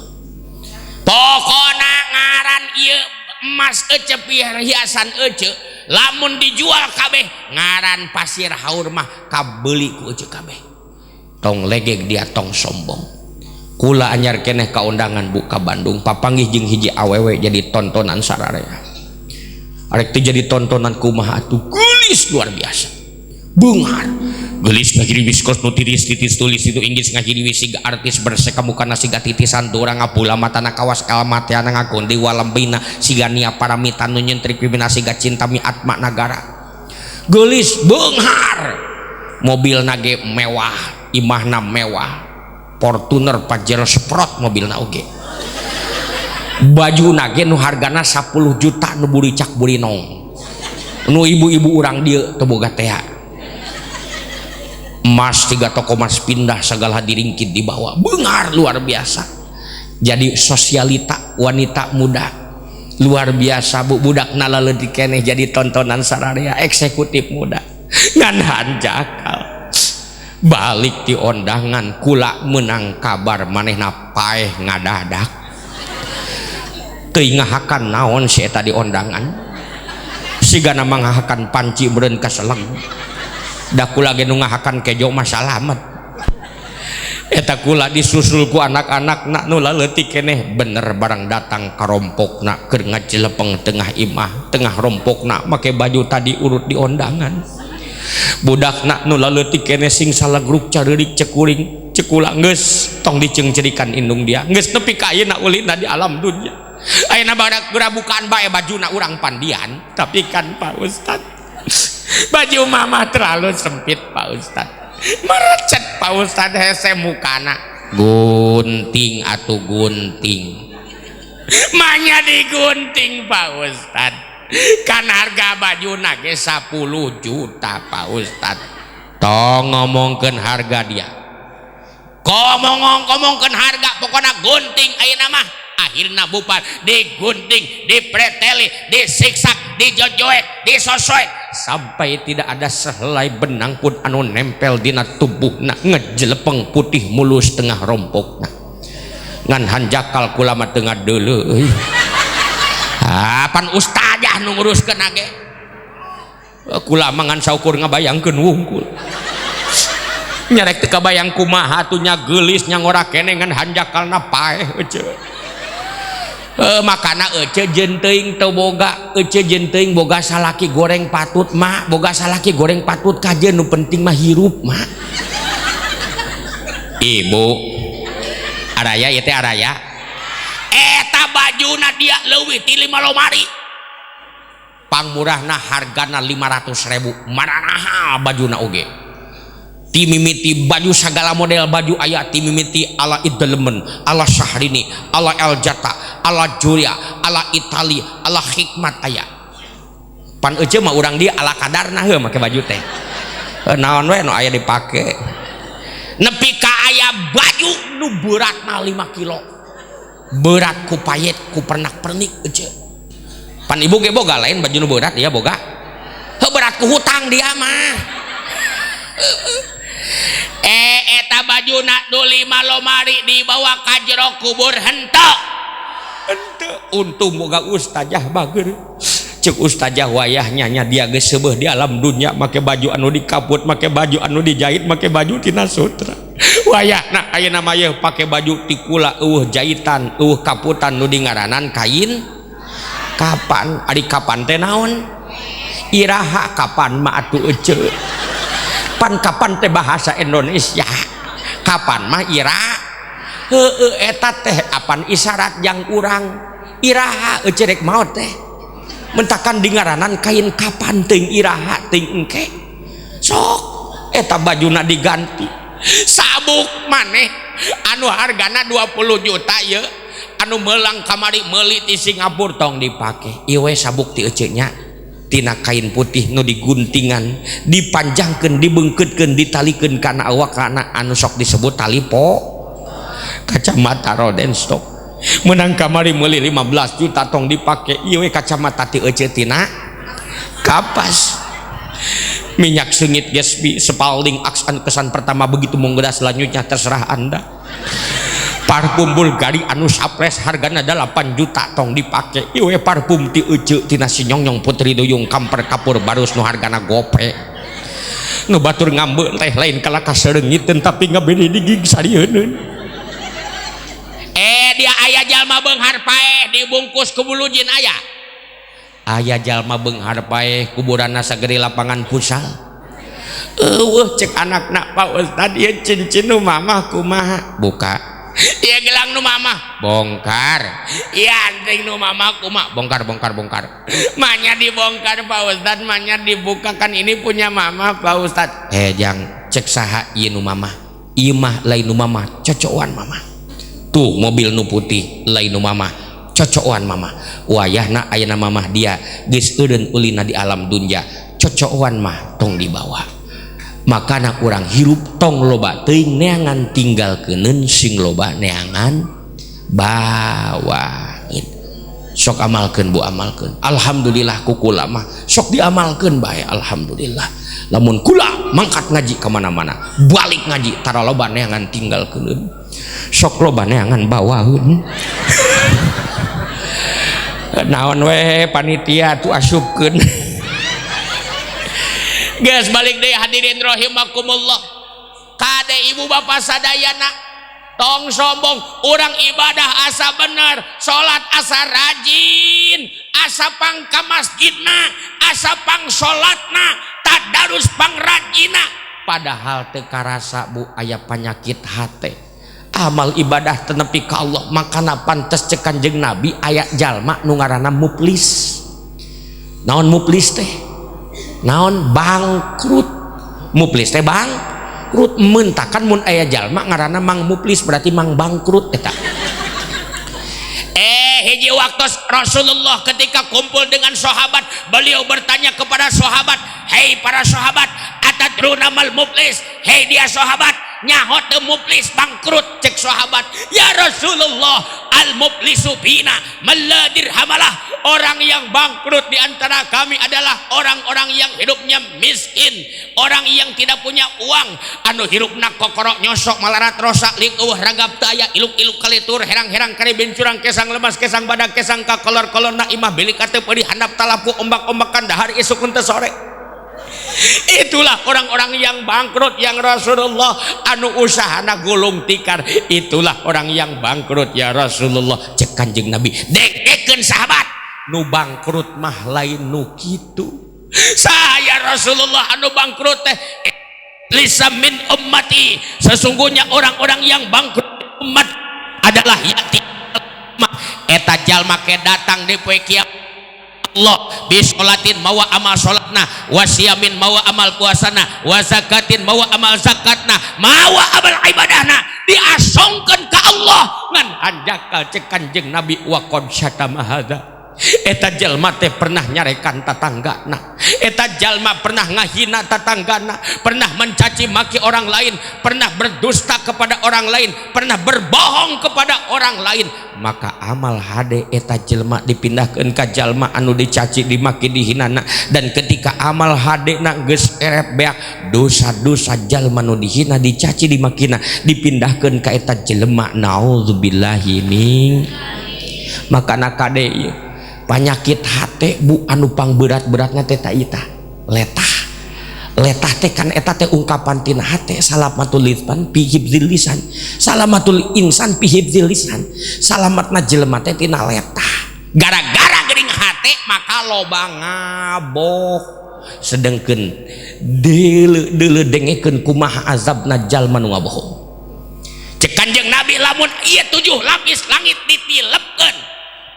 pokona ngaran ieu emas ece perhiasan ece lamun dijual kabeh ngaran pasir haur mah kabeuli ku ece kabeh tong legeg dia tong sombong kula anyar keneh ka undangan Bu ka Bandung papanggih jeung hiji awewe jadi tontonan sararea arek teh jadi tontonan kumaha atuh geulis luar biasa beungar gelis ngahiri wiskos nu titis tulis itu Inggris ngahiri siga artis bersekamukana siga titisan turang ngapula matana kawas elmateana ngagondi walembina siga nia paramita nu nyentrik pimina siga cinta mi atma nagara gelis beunghar mobil nage mewah imahna mewah Fortuner Pajero Sprott mobilna oge baju nage nu hargana 10 juta nu buri cak buri nong nu ibu-ibu urang dieu teu boga teh emas 3 toko emas pindah segala diringkit di bawah beungar luar biasa jadi sosialita wanita muda luar biasa Bu, budak nalaletik keneh jadi tontonan sararea eksekutif muda ngan hanjakal balik di ondangan kula menang kabar manehna paeh ngadadak teuing ngahakan naon si eta di ondangan sigana mangahakan panci beureun ka seleg da kula ge nu ngahakan kejo mah salamet eta kula disusul ku anak-anak nak nu leutik keneh bener barang datang ka rompokna keur ngajelepeng tengah imah tengah rompokna make baju tadi urut di ondangan budak nak nu leutik keneh sing salagruk careurik cekuring cekula geus tong diceungcerikan indung dia geus nepi ka ayeuna ulina di alam dunya ayeuna badak gerabukaan bae bajuna urang pandian tapi kan Pak Ustad baju mama terlalu sempit Pak Ustad merecet Pak Ustad hese mukana gunting atuh gunting manya digunting Pak Ustad kan harga baju nage 10 juta Pak Ustad tong ngomongkeun harga dia ngomongkeun harga pokoknya gunting ayeuna mah akhirna bubar digunting dipreteli disiksa dijojoek disosoek sampai tidak ada sehelai benang pun anu nempel dina tubuhna ngejelepeng putih mulus tengah rompokna ngan hanjakal kula mah teu ngadeuleuh pan ustazah nu nguruskeun age kula mah ngan saukur ngabayangkeun wungkul nyarek teu kabayang kumaha atuh nya geulis nya ngora keneh ngan hanjakalna paeh euceul makana ece jenteing teu boga ece jenteing boga salaki goreng patut mak boga salaki goreng patut kajen nu penting mah hirup mak ibu araya ieu teh araya eta bajuna dia leuwih ti 5 lomari pangmurahna hargana 500.000 maranaha bajuna oge ti mimiti baju segala model baju aya ti mimiti ala Idlemen ala Syahrini ala Eljata ala Julia ala Itali ala Hikmat aya pan euceul mah urang dia ala kadarna heuh make baju teh naon we nu aya dipake nepi ka aya baju nu beratna 5 kilo berat ku payet ku pernak-pernik euceul pan ibu ge boga lain baju nu berat dia boga heuh berat ku hutang dia mah eta bajuna nu 5 lomari dibawa ka jero kubur henteu untung boga ustazah bager cek ustazah wayahnya nya dia geus seubeuh di alam dunya make baju anu dikaput make baju anu dijahit make baju tina sutra wayahna ayeuna mah yeuh pake baju ti kula eueuh jahitan eueuh kaputan nu dingaranan kain kapan ari kapan teh naon iraha kapan mah atuh euceul pan kapan teh bahasa Indonesia kapan mah ira heueuh eta teh apan isyarat yang urang iraha eucerek maot teh mentakan dingaranan kain kapan teuing iraha teuing engke sok eta bajuna diganti sabuk maneh anu hargana 20 juta ye anu meulang kamari meuli ti Singapura tong dipake ieu we sabuk ti euceuk nya tina kain putih nu diguntingan dipanjangkeun dibeungkeutkeun ditalikeun kana awakna anu sok disebut tali kacamata Rodenstock menang kamari meuli 15 juta tong dipake ieu we kacamata ti euceuk tina kapas minyak sengit Gatsby Spalding aksan kesan pertama begitu menggoda selanjutnya terserah anda parfum Bulgari anu sapres hargana 8 juta tong dipake ieu we parfum ti euceuk tina si Nyong Putri Duyung kamper kapur barus nu hargana gope nu batur ngambeu teh lain kala kasereungiteun tapi ngabede di gig sarieun dia aya jalma beunghar paeh dibungkus ku bulujin aya jalma beunghar paeh kuburanna sagede lapangan futsal eueuh cek anakna Pak Ustad ieu cincin nu mamah kumaha buka ieu gelang nu mamah bongkar ieu anting nu mamah kumaha bongkar manya dibongkar Pak Ustad manya dibuka kan ini punya mamah Pak Ustad jang cek saha ieu nu mamah ieu mah lain nu mamah cocokan mamah tuh mobil nu putih lain nu mamah cocokan mamah wayahna ayeuna mamah dia geus eureun ulina di alam dunya cocokan mah tong dibawa makana urang hirup tong loba teuing neangan tinggalkeuneun sing loba neangan bawa sok amalkeun Bu, amalkeun. Alhamdulillah ku kula mah sok diamalkeun bae, alhamdulillah. Lamun kula mangkat ngaji ka mana-mana, balik ngaji tara loba neangan tinggalkeun, sok loba neangan bawaheun. Naon we panitia tu asupkeun. Geus balik deui hadirin rahimakumullah. Kade ibu bapak sadayana tong sombong, orang ibadah asa bener, sholat asa rajin, asa pang ka masjidna, asa pang sholatna, tadarus pang rajina, padahal teu karasa Bu aya penyakit hate. Amal ibadah tenepi ka Allah, makana pantes cek Kanjeng Nabi aya jalma nu ngaranna muflis. Naon muflis teh? Naon bangkrut. Muflis teh bangkrut, mentakan mun aya jalma ngaranna mang muflis berarti mang bangkrut eta. Hiji waktu Rasulullah ketika kumpul dengan sahabat, beliau bertanya kepada sahabat, "Hei para sahabat, atadruna mal muflis?" Hei dia sahabat, nyaho teu muflis bangkrut? Cek sahabat, "Ya Rasulullah, al muflisu bina man la dirhamalah." Orang yang bangkrut di antara kami adalah orang-orang yang hidupnya miskin, orang yang tidak punya uang, anu hirupna kokorok nyosok malarat rosak lik eueuh ragap teu aya iluk-iluk kalitur herang-herang kari bincurang kesang lemas kesang badak kesang ka kolor-kolorna imah bilik teu peudi handap talapu ombak-ombakan dahar isuk henteu sore. Itulah orang-orang yang bangkrut yang Rasulullah anu usahana gulung tikar. Itulah orang yang bangkrut ya Rasulullah. Cek Kanjeng Nabi, dek-dekeun sahabat, nu bangkrut mah lain nu kitu. Saya Rasulullah anu bangkrut teh lisa min ummati, sesungguhnya orang-orang yang bangkrut umat adalah yatim. Eta jalma ke datang di poe kiamat Allah bisolatin mawa amal solatna, wasiamin mawa amal puasana, wazakatin mawa amal zakatna, mawa amal ibadahna, diasongkeun ka Allah ngan anjakal cek Kanjeng Nabi wa qad syatama hadza. Eta jalma teh pernah nyarekan tatanggana, eta jalma pernah ngahina tatanggana, pernah mencaci maki orang lain, pernah berdusta kepada orang lain, pernah berbohong kepada orang lain. Maka amal hade eta jalma dipindahkeun ka jalma anu dicaci dimaki dihinana, dan ketika amal hade na geus eret beak, dosa-dosa jalma nu dihina dicaci dimakina dipindahkeun ka eta jelema. Naudzubillahi min. Makana kade ieu panyakit hate Bu anu pang berat-beratna teh ta ita letah. Letah teh kan eta teh ungkapan tina hate, salamatul lisan fi hifdzil lisan, salamatul insan fi hifdzil lisan. Salamatna jelema teh tina letah. Gara-gara geuning hate maka loba ngaboh. Sedengkeun deuleu dengekeun kumaha azabna jalma nu ngabohong. Cek Kanjeng Nabi, lamun ieu 7 lapis langit ditilepkeun,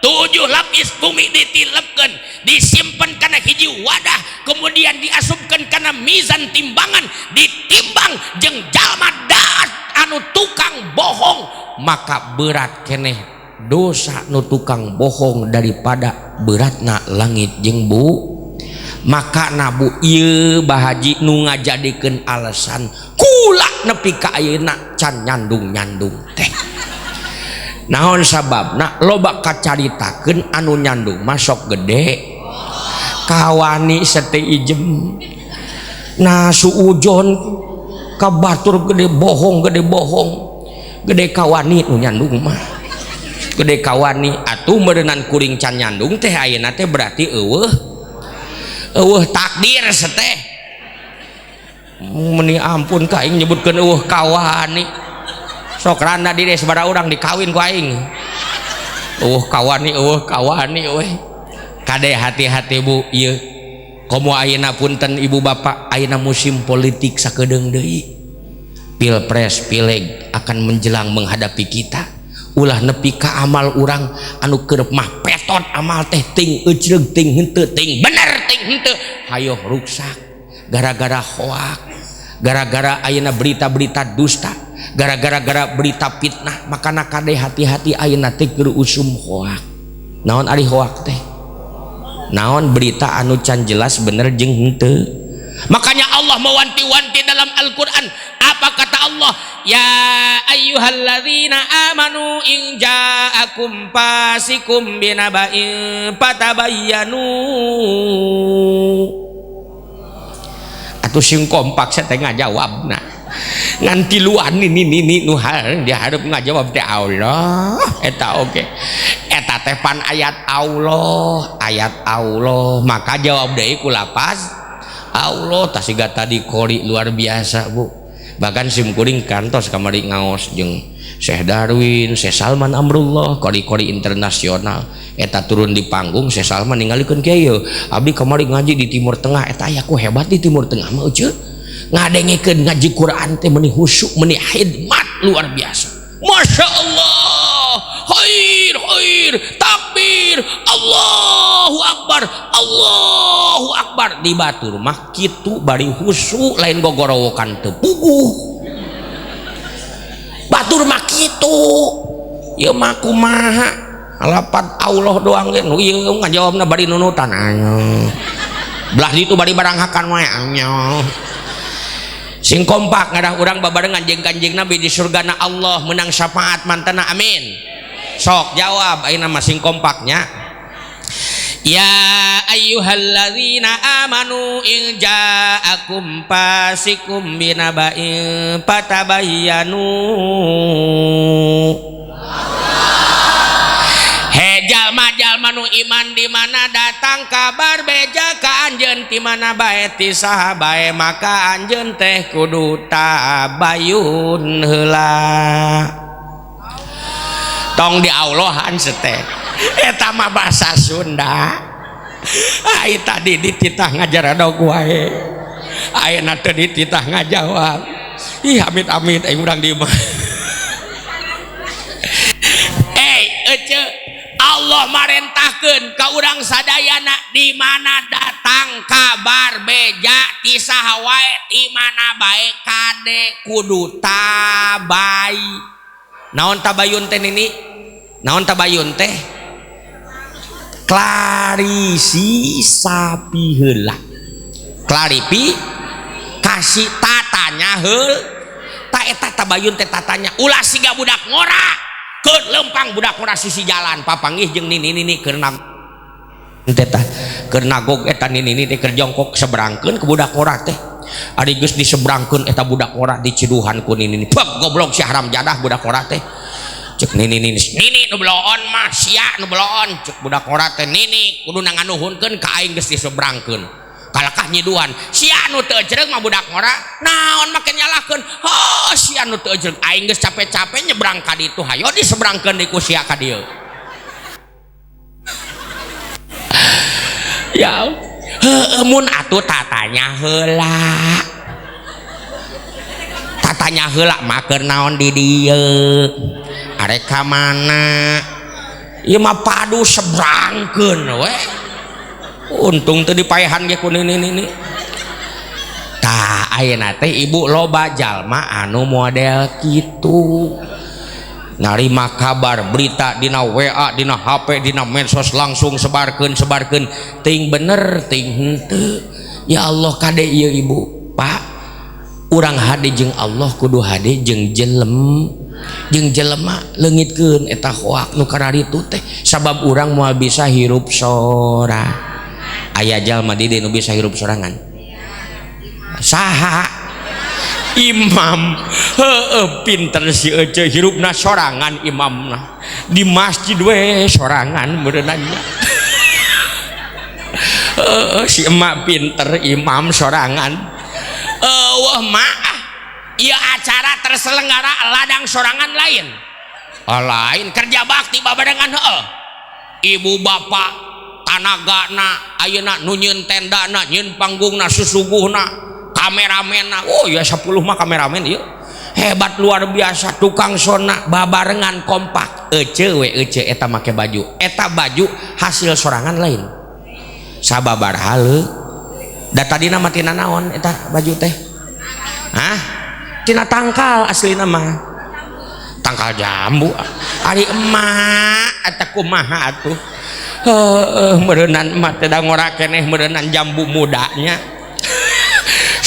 7 lapis bumi ditilepkeun, disimpan kana hiji wadah, kemudian diasupkeun kana mizan timbangan, ditimbang jeung jalma daat anu tukang bohong, maka berat keneh dosa nu tukang bohong daripada beratna langit jeung bu. Maka nabu ieu bahaji nu ngajadikeun alasan kula nepi ka ayeuna can nyandung-nyandung teh. Naon sababna? Loba kacaritakeun anu nyandung masok gede, kawani sete ijem, nah suujon kabatur gede bohong, gede kawani nu nyandung mah, gede kawani atuh meureunnan kuring can nyandung teh ayeuna teh berarti eueuh takdir seteh. Meni ampun ka aing nyebutkeun eueuh kawani. Sok randa di desa sabaraha urang dikawin ku aing. Kawani we. Kade hati-hati Bu ieu. Komo ayeuna punten Ibu Bapak, ayeuna musim politik sakedeung deui. Pilpres pileg akan menjelang menghadapi kita. Ulah nepi ka amal urang anu keureup mah petot amal teh ting ejreug ting henteu ting bener ting henteu hayo ruksak gara-gara hoak, gara-gara ayeuna berita-berita dusta, gara-gara berita fitnah. Makana kade hati-hati ayeuna teh keur usum hoak. Naon ari hoak teh? Naon berita anu can jelas bener jeung henteu. Makanya Allah mewanti-wanti dalam Al-Quran. Apa kata Allah? Ya ayyuhalladzina amanu in ja'akum fasikum binaba'in fatabayyanu. Atuh sing kompak saya tengah jawab nah. Nganti luan ini nu dia harap ngajawab teh Allah. Eta oke. Eta teh pan ayat Allah. Maka jawab deui ku lapaz Allah. Tasiga tadi kori luar biasa Bu. Bahkan sim kuring kantos kamari ngaos jeung Syekh Darwin, Syekh Salman Amrullah, kori-kori internasional. Eta turun di panggung Syekh Salman ningalikeun kieu ye. Abdi kamari ngaji di Timur Tengah. Eta aya ku hebat di Timur Tengah mah euceul. Ngadengikeun ngaji Quran teh meuni khusyuk, meuni khidmat luar biasa. Masya Allah, khair, takbir, Allahu Akbar di batur mah kitu bari khusyuk lain gogorowokan teu puguh. Batur mah kitu. Ieu mah kumaha? Lapat Allah doang ge nu ieu ngajawabna bari nunutan anya. Belah ditu bari baranghakan wae anya. Sing kompak ngadah urang babarengan jeung Kanjeng Nabi di surgana Allah menang syafaat mantana amin. Sok jawab ayeuna mah sing kompaknya. Ya ayyuhalladzina amanu in ja'akum fasikum binaba'in fatabayyanu. Jalma nu iman di mana datang kabar beja ka anjeun ti mana bae ti saha bae maka anjeun teh kudu tabayun heula. Tong diaulohan seteh eta mah bahasa Sunda. Ai tadi dititah ngajar adog wae. Ayeuna teu dititah ngajawab. Ih amit-amit aing urang di imah. Ece Allah marentahkeun ka urang sadayana di mana datang kabar beja ti saha wae ti mana bae kade kudu tabay. Naon tabayun teh nini? Naon tabayun teh? Klarisi sapi heula. Klaripi kasih tatanya heul. Ta eta tabayun teh tatanya ulah siga budak ngora. Ke lempang budak ngora sisi jalan papanggih jeung nini keur teh keur nagog eta nini teh keur jongkok seberangkeun ke budak ngora teh. Ari geus diseberangkeun eta budak ngora diciduhan ku nini. Pep goblok si haram jadah budak ngora teh. Cek nini nu beloon mah sia nu beloon cek budak ngora teh nini kudu nganuhunkeun ka aing geus diseberangkeun. Kalakah nyiduan sia anu teu ejreg mah budak ngora naon make nyalahkeun oh sia anu teu ejreg aing geus capek-capek nyebrang ka ditu hayo diseberangkeun di ku sia ka dieu. Ya mun atuh tatanya heula mah keur naon di dieu arek ka mana ieu mah padu seberangkeun we. Untung teu dipaehan ge ku nini. Tah ayeuna teh ibu loba jalma anu model kitu. Narima kabar berita dina WA, dina HP, dina medsos langsung sebarkeun ting bener ting henteu. Ya Allah kade ieu ibu, Pak. Urang hade jeung Allah kudu hade jeung jelema leungitkeun eta hoak nu kararitu teh sabab urang moal bisa hirup sora. Aya jalma di dieu nu bisa hirup sorangan. Saha? Imam. Heueuh pinter si Ece hirupna sorangan imamna. Di masjid we sorangan meureunannya. Si emak pinter imam sorangan. Wah maah. Ieu acara terselenggara ladang sorangan lain. Lain kerja bakti babarengan heueuh. Ibu bapak tanagana ayeuna nu nyieun tendana nyieun panggungna susuguhna kameramenna oh ya 10 mah kameramen ieu hebat luar biasa tukang sona babarengan kompak ece eta make baju eta baju hasil sorangan lain sababar haleu da tadina mah tina naon eta baju teh hah tina tangkal aslina mah tangkal jambu ari emak eta kumaha atuh meureunnan emak teh da ngora keneh meureunnan jambu mudanya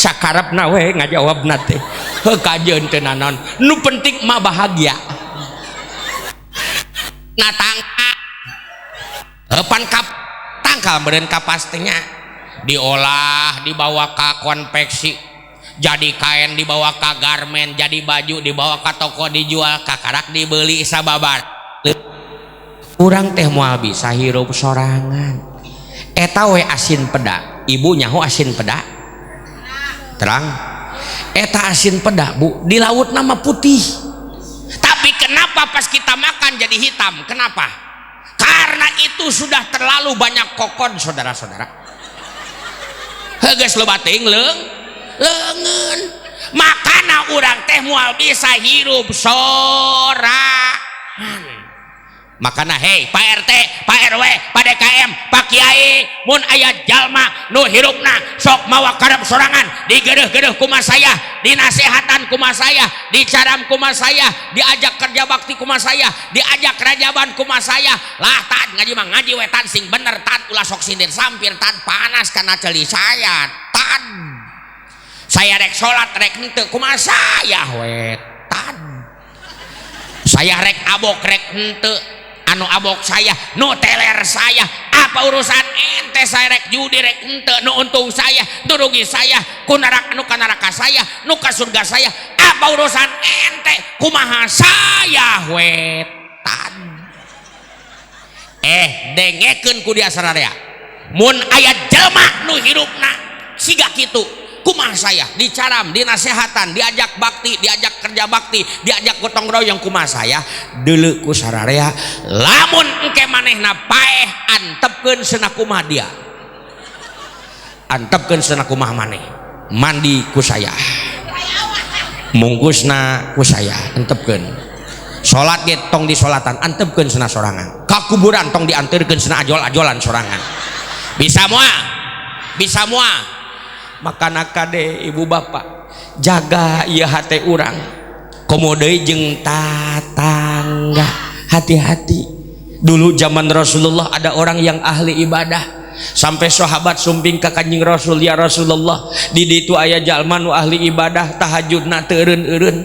sakarepna we ngajawabna teh kajeun teu nanon nu penting mah bahagia na tangka pan kap tangkal beureun kapas teh nya diolah dibawa ka konveksi jadi kain dibawa ka garmen jadi baju dibawa ka toko dijual kakarak dibeli sababar urang teh moal bisa hirup sorangan eta we asin peda ibu nyaho asin peda terang eta asin peda bu di laut nama putih tapi kenapa pas kita makan jadi hitam kenapa karena itu sudah terlalu banyak kokon saudara-saudara geus lobating leungeun makana urang teh moal bisa hirup sorangan makana hei Pak RT, Pak RW, Pak DKM, Pak Kiai mun aya jalma nu hirupna sok mawa karep sorangan digeueuh-geueuh kumaha saya dinasehatan kumaha saya dicaram kumaha saya diajak kerja bakti kumaha saya diajak rajaban kumaha saya lah tad ngaji mah ngaji we tad sing bener tad ulah sok sindir sampir tad panas kana ceuli saya tad saya rek salat rek henteu kumaha saya we tad saya rek abok rek henteu anu abok saya nu teler saya apa urusan ente saya rek judi rek ente nu untung saya nu rugi saya ku neraka nu ka neraka saya nu ka surga saya apa urusan ente kumaha saya wetan dengekeun ku dia sararea mun aya jelema nu hirupna siga kitu kumaha saya dicaram dinasehatan diajak bakti diajak kerja bakti diajak gotong royong kumaha saya deuleu ku sararea lamun engke manehna paeh antepkeun seunah kumaha dia antepkeun seunah kumaha maneh mandi ku saya mungkusna ku saya antepkeun salat ge tong disolatan antepkeun seunah sorangan ka kuburan tong dianteurkeun seunah ajol-ajolan sorangan bisa moal makana kade ibu bapak jaga ieu hate urang komo deui jeung tatangga hati-hati dulu zaman Rasulullah ada orang yang ahli ibadah sampai sahabat sumping ka Kanjeng Rasul ya Rasulullah di ditu aya jalma nu ahli ibadah tahajudna teu eureun-eureun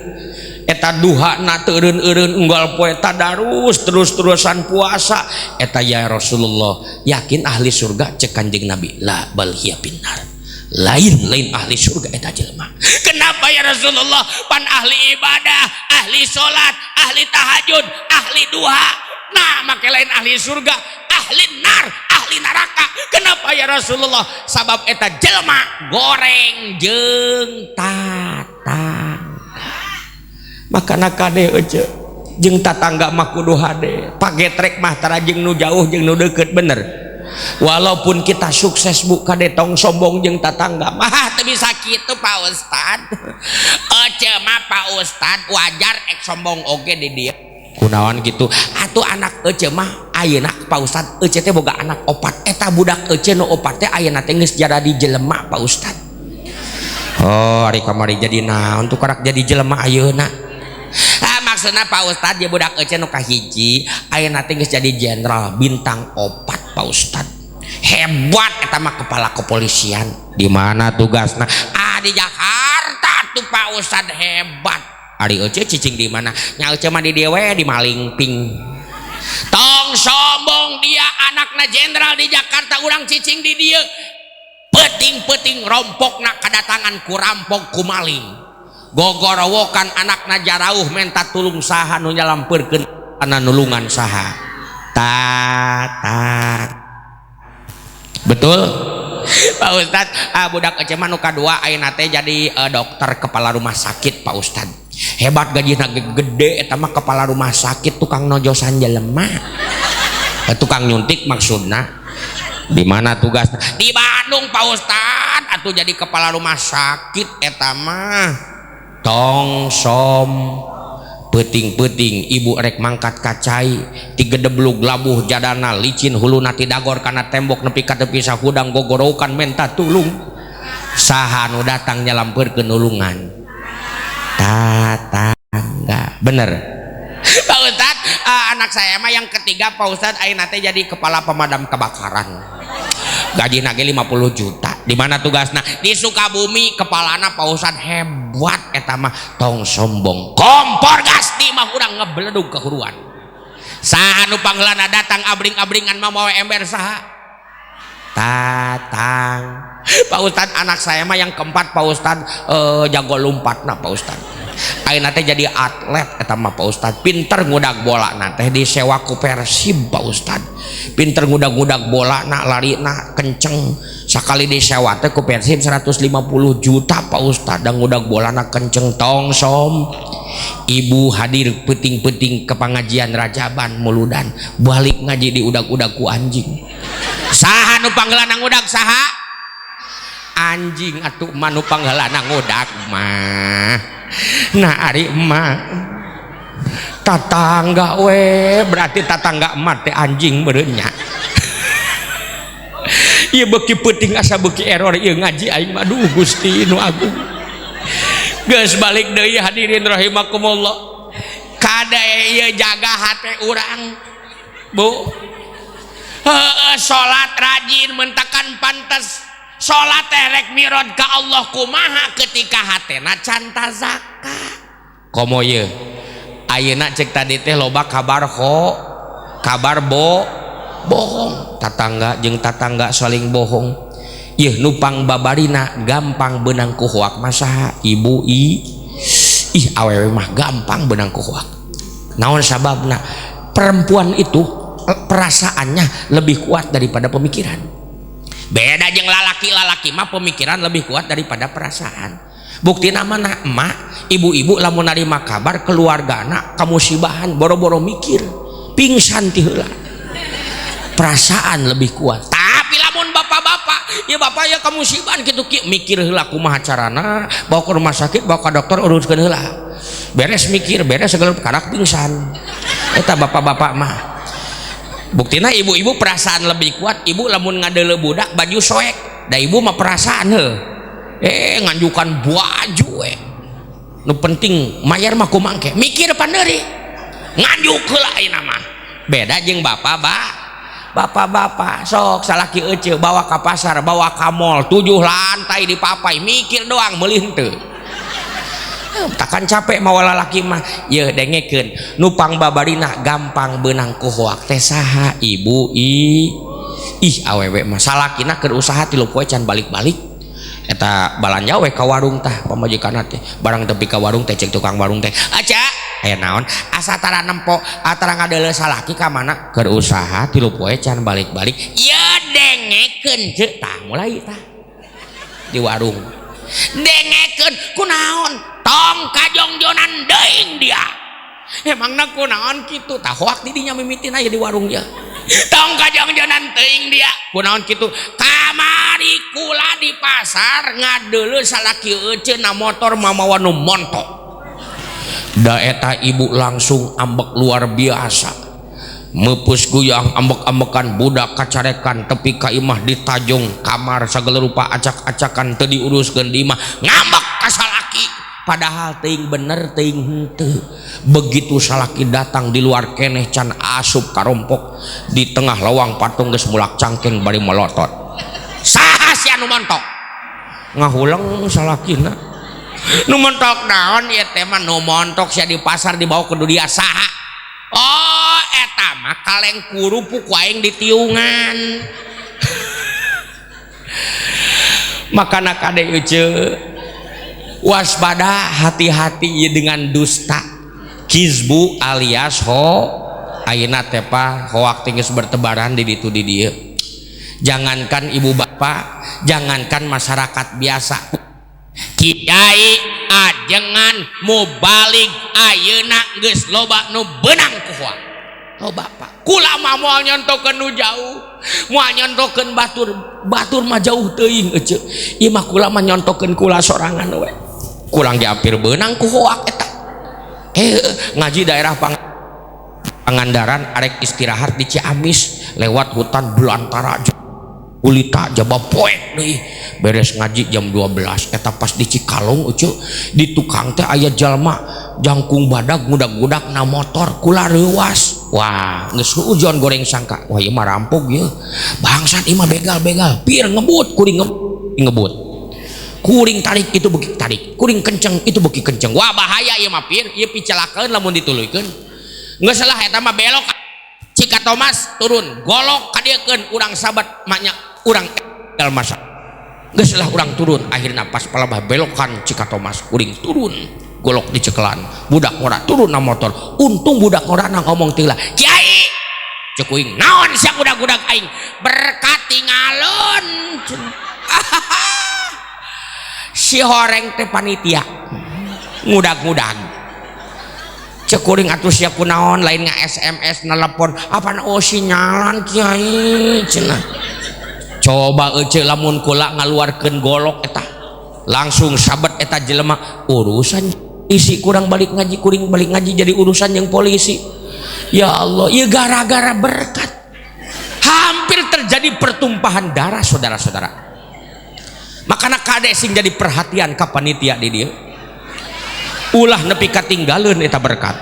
eta duhana teu eureun-eureun unggal poe tadarus terus-terusan puasa eta ya Rasulullah yakin ahli surga cek Kanjeng Nabi la bal hiya finnar lain ahli surga eta jelema kenapa ya Rasulullah pan ahli ibadah ahli sholat ahli tahajud ahli duha nah make lain ahli surga ahli nar ahli neraka kenapa ya Rasulullah sabab eta jelema goreng jeung tatangga makana kade ece jeung tatangga mah kudu hade pagetrek mah tara jeung nu jauh jeung nu deukeut bener walaupun kita sukses bu kade tong sombong jeung tatangga mah teu bisa kitu Pak Ustad ece mah Pak Ustad wajar ek sombong oge di dieu kunaon kitu atuh anak ece mah ayeuna Pak Ustad ece teh boga anak opat eta budak ece nu opat teh ayeuna teh geus jadi jelema Pak Ustad oh ari kamari jadi naon tuh karak jadi jelema ayeuna maksudna Pak Ustad ya budak ece nu kahiji ayeuna teh geus jadi jenderal bintang 4 Pak Ustad hebat eta mah kepala kepolisian di mana tugasna di Jakarta tuh Pak Ustad hebat ari ece cicing di mana nya ece mah di dieu we di Malingping tong sombong dia anakna jenderal di Jakarta urang cicing di dieu peuting-peuting rompokna kadatangan ku rampok ku maling gogorowokan anakna jarauh menta tulung saha nu nyalampeurkeun ana nulungan saha tatak betul Pak Ustad budak ece mah nu kadua ayeuna teh jadi dokter kepala rumah sakit Pak Ustad hebat gajina gede eta mah kepala rumah sakit tukang nojosan jelema tukang nyuntik maksudna di mana tugasna di Bandung Pak Ustad atuh jadi kepala rumah sakit eta mah tong som peuting-peuting ibu rek mangkat kacai ti gedeblug labuh jadana licin huluna ti dagor kana tembok nepi ka tepi sahudang gogorokan menta tulung saha nu datang nyalampeurkeun nulungan tatangga bener Pak Ustad anak saya mah yang ketiga Pak Ustad ayeuna teh jadi kepala pemadam kebakaran gaji nage 50 juta Di mana tugasna? Di Sukabumi. Kepalana Pak Ustad hebat eta mah tong sombong kompor gas di mah urang ngebeledug kehuruan. Saha nu pangheulana datang abring-abringan mah mawe ember saha? Tatang. Pak Ustad anak saya mah yang keempat Pak Ustad jago lompatna Pak Ustad. Ayeuna teh jadi atlet eta mah Pak Ustad. Pinter ngudag bola na teh disewa ku Persib Pak Ustad. Pinter ngudag-ngudag bola na larina kenceng. Sakali disewa teh ku Persib 150 juta Pak Ustad. Dan ngudag bola na kenceng tong som. Ibu hadir peting-peting ke pengajian Rajaban Muludan balik ngaji di udag-udag ku anjing. Saha nu pangheulana ngudag saha? Anjing atuh mah nu pangheulana ngudag mah. Nah ari mah tatangga we berarti tatangga emak teh anjing meureun nya. Ieu beuki peuting asa beuki error ieu ngaji aing mah duh Gusti nu agung. Geus balik deui hadirin rahimakumullah. Kada ieu jaga hate urang. Bu. Salat rajin mentakan pantes. Salat teh rek mirod ka Allah kumaha ketika hatena can tazaka. Komo ieu. Ayeuna cek tadi teh loba kabar bohong. Tatangga jeung tatangga saling bohong. Yeuh nupang babarina gampang benang ku hoak masaha ibu ih awewe mah gampang benang ku hoak. Naon sababna? Perempuan itu perasaannya lebih kuat daripada pemikiran. Beda jeung lalaki mah pemikiran lebih kuat daripada perasaan. Buktina mana emak ibu-ibu lamun narima kabar keluargana kamusibahan boro-boro mikir pingsan ti heula. Perasaan lebih kuat. Tapi lamun bapak-bapak, ya bapak ya kamusibahan kitu mikir heula kumaha carana bawa ke rumah sakit, bawa ke dokter uruskeun heula. Beres mikir, beres segala karak pingsan. Eta bapak-bapak mah. Buktina ibu-ibu perasaan lebih kuat. Ibu lamun ngadeuleu budak baju soek, da ibu mah perasaan heuh. Nganjukan baju nu penting mayar mah kumangke mikir pandeuri nganjuk heula ayeuna mah. Beda jeung bapak-bapak sok salaki ece bawa ke pasar, bawa ke mall 7 lantai dipapai mikir doang meuli henteu. Takkan capek mawa lalaki mah ye dengekeun nupang babarina gampang benang ku hoak teh saha ibu ih awewe mah salakina keur usaha 3 poe can balik-balik eta balanja we ka warung tah pamajikanna teh barang tepi ka warung teh cek tukang warung teh aca aya naon asa tara nempo atara ngadeuleu salaki ka mana keur usaha 3 poe can balik-balik ye dengekeun ceuk tah mulai tah di warung dengekeun kunaon tong kajongjonan deing dia emangna kunaon kitu tah hoak di dinya mimitin aya di warung dia tong kajongjonan teuing dia kunaon kitu kamari kula di pasar ngadeuleu salaki ece na motor mamawa nu montok da eta ibu langsung ambek luar biasa meupus guyang ambek-ambekan budak kacarekan tepi ka imah ditajung kamar sagala rupa acak-acakan teu diuruskeun di imah ngambek ka salaki padahal teuing bener teuing henteu. Begitu salaki datang di luar keneh can asup karompok di tengah lawang patung geus mulak cangkeng bari melotot. Saha si anu montok? Ngahuleng salakina. Nu montok naon ieu teh mah nu montok sia di pasar dibawa ke dunia saha? Oh eta mah kaleng kurupuk waing di tiungan. Makana kade ece waspada hati-hati dengan dusta kizbu alias ayeuna teh pa hoak geus bertebaran di ditu di dieu. Jangankan ibu bapak, jangankan masyarakat biasa, kiai ajengan mubalik ayeuna geus loba nu beunang ku hoak. Loba pak kula mah moal nyontokeun nu jauh, moal nyontokeun batur mah jauh teuing ece. Ieu mah kula mah nyontokeun kula sorangan we. Kurang diampir beunang ku hoak eta. Ngaji daerah Pangandaran arek istirahat di Ciamis lewat hutan belantara ulita jaba poek deui beres ngaji jam 12 eta pas di Cikalong ucu di tukang teh aya jalma jangkung badag ngudag-ngudag na motor kula reuwas. Wah geus ujon goreng sangka wah ieu mah rampok ieu bangsat ieu mah begal-begal pir ngebut kuring ngebut kuring tarik itu beki tarik kuring kenceng itu beki kenceng wah bahaya ieu mah pir ieu picelakeun lamun dituluykeun geus salah eta mah belok Cika Thomas turun golok kadiekeun urang sabat maknya urang dal masa geus salah urang turun akhirna pas palebah belokan Cika Thomas kuring turun golok dicekelan budak ngora turun na motor untung budak ngora na ngomong teulah Kiai cek kuing naon sia budak-budak aing berkat tingalun si horeng teh panitia ngudag-ngudag cek kuring atuh sia kunaon lain nga SMS nelpon apa na oh sinyalan Kiai cenah coba euceuk lamun kula ngaluarkeun golok eta langsung sabet eta jelema urusan isi kurang balik ngaji kuring balik ngaji jadi urusan yang polisi ya Allah ya gara-gara berkat hampir terjadi pertumpahan darah saudara-saudara makanya kade sing jadi perhatian ka panitia di dia ulah nepi katinggalun eta berkat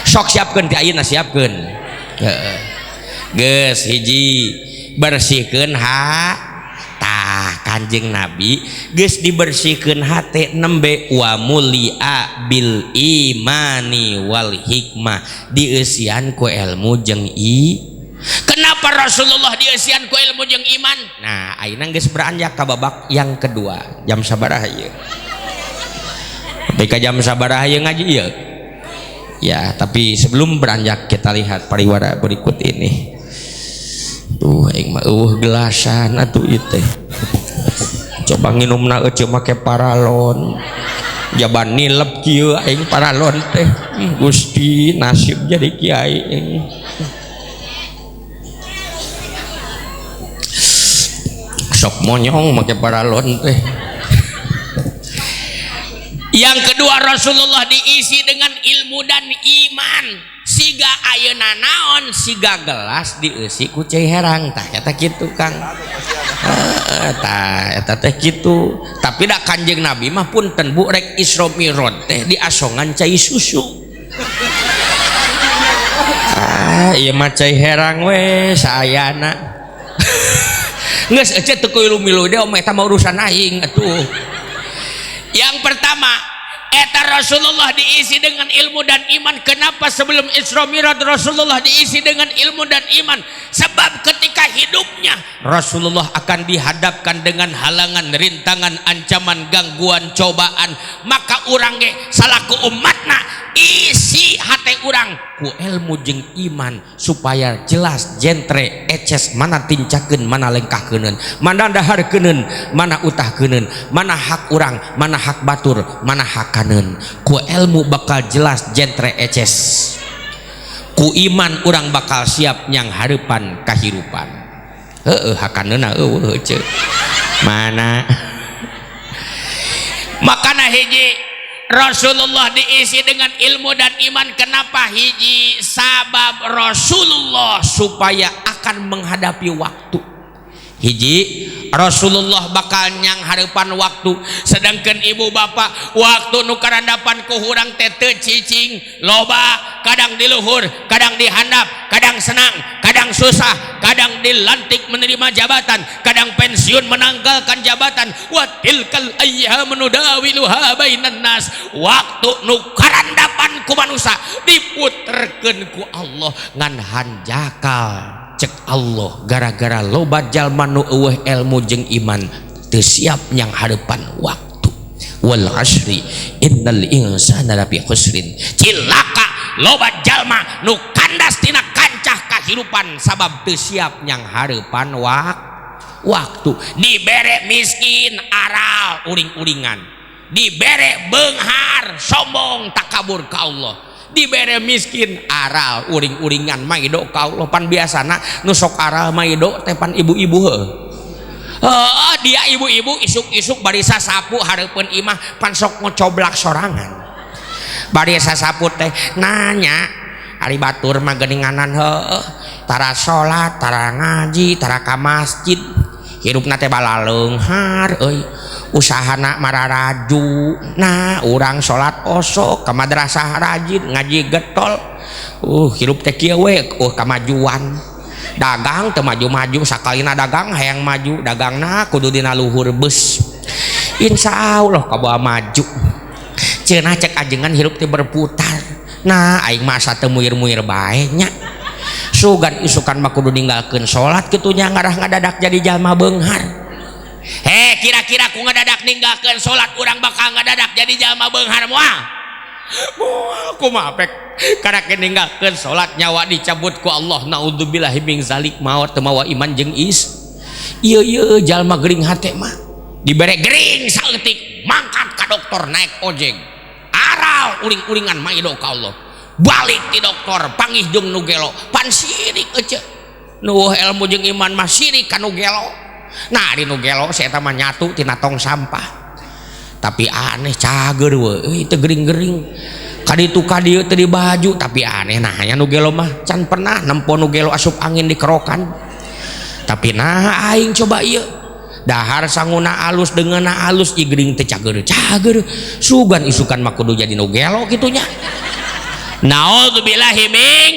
sok siapkeun ti ayeuna siapkeun geus hiji bersihkeun Kanjeng Nabi geus dibersihkeun hate nembe wa mulia bil imani wal hikmah dieusian ku ilmu jeung kenapa Rasulullah dieusian ku ilmu jeung iman nah ayeuna geus beranjak ka babak yang kedua jam sabaraha ieu jam sabaraha ieu ngaji ieu ya tapi sebelum beranjak kita lihat pariwara berikut ini tuh aing mah gelasan atuh ieu teh coba nginumna euceuk make paralon jaban nilep kieu aing paralon teh Gusti nasib jadi kiai sok monyong make paralon teh yang kedua Rasulullah diisi dengan ilmu dan iman siga ayeuna naon siga gelas dieusi ku cai herang tah eta kitu Kang eta teh kitu tapi da Kanjeng Nabi mah punten bu rek Isra Mi'raj teh diasongan cai susu ieu mah cai herang we saayana geus ece teu milu-milu deh eta mah urusan aing atuh yang pertama eta Rasulullah diisi dengan ilmu dan iman kenapa sebelum Isra Mi'raj Rasulullah diisi dengan ilmu dan iman sebab ketika hidupnya Rasulullah akan dihadapkan dengan halangan rintangan ancaman gangguan cobaan maka urang ge salaku umatna isi hate urang ku ilmu jeung iman supaya jelas jentre eces mana tincakeun mana lengkahkeun mana daharkeun mana utahkeun mana hak urang mana hak batur mana hak kaneun ku ilmu bakal jelas jentre eces ku iman urang bakal siap nyang hareupan kahirupan hakaneuna ceuk mana makana hiji Rasulullah diisi dengan ilmu dan iman kenapa hiji sabab Rasulullah supaya akan menghadapi waktu hiji Rasulullah bakal nyang hareupan waktu sedangkan ibu bapak waktu nu karandapan ku urang teh teu cicing loba kadang di luhur kadang dihandap kadang senang kadang susah kadang dilantik menerima jabatan kadang pensiun menanggalkan jabatan wa tilkal ayyamu nudawiluha bainan nas waktu nu karandapan ku manusia diputerkeun ku Allah ngan hanjakal cek Allah gara-gara loba jalma nu eueuh ilmu jeung iman teu siap nyang hareupan waktu wal asri innal insana lafi khusrin cilaka loba jalma nu kandas tina kancah kahirupan sabab teu siap nyang hareupan waktu dibere miskin aral uring-uringan dibere beunghar sombong takabur ka Allah dibere miskin aral uring-uringan maido ka Allah pan biasana nu sok aral maido teh pan ibu-ibu dia ibu-ibu isuk-isuk bari sasapu hareupeun imah pan sok ngocoblak sorangan bari sasapu teh nanya ari batur mah geuninganan heueuh tara salat tara ngaji tara ka masjid hirupna teh balaleunghar euy usahana mararaju nah urang salat osok ka madrasah rajin ngaji getol hirup teh kieu we kamajuan dagang teu maju-maju sakalina dagang hayang maju dagangna kudu dina luhur beus insyaallah kabawa maju cenah cek ajengan hirup teh berputar nah aing masa teu muir-muir bae nya sugan isukan mah kudu ninggalkeun salat kitu nya ngarah ngadadak jadi jalma beunghar kira-kira ku ngadadak ninggalkeun salat urang bakal ngadadak jadi jalma beunghar moal kumaha pek karena ninggalkeun salat nyawa dicabut ku Allah naudzubillahi min zalik maot teu mawa iman jeung ieu jalma gering hate mah dibere gering saeutik mangkat ka dokter naik ojek aral uling-ulingan maido ka Allah balik ti dokter panggih jeung nu gelo pan sirik ece nu ilmu jeung iman mah sirik ka nu gelo nah di nu gelo saya eta mah nyatu tina tong sampah tapi aneh cager we teu gering-gering kaditu kadieu teu dibaju tapi aneh nah nya nu gelo mah can pernah nempo nu gelo asup angin di kerokan tapi nah aing coba ieu dahar sanguna alus dengeunna alus ieu gering teu cager sugan isukan mah kudu jadi nu gelo kitu nya naudzubillahi min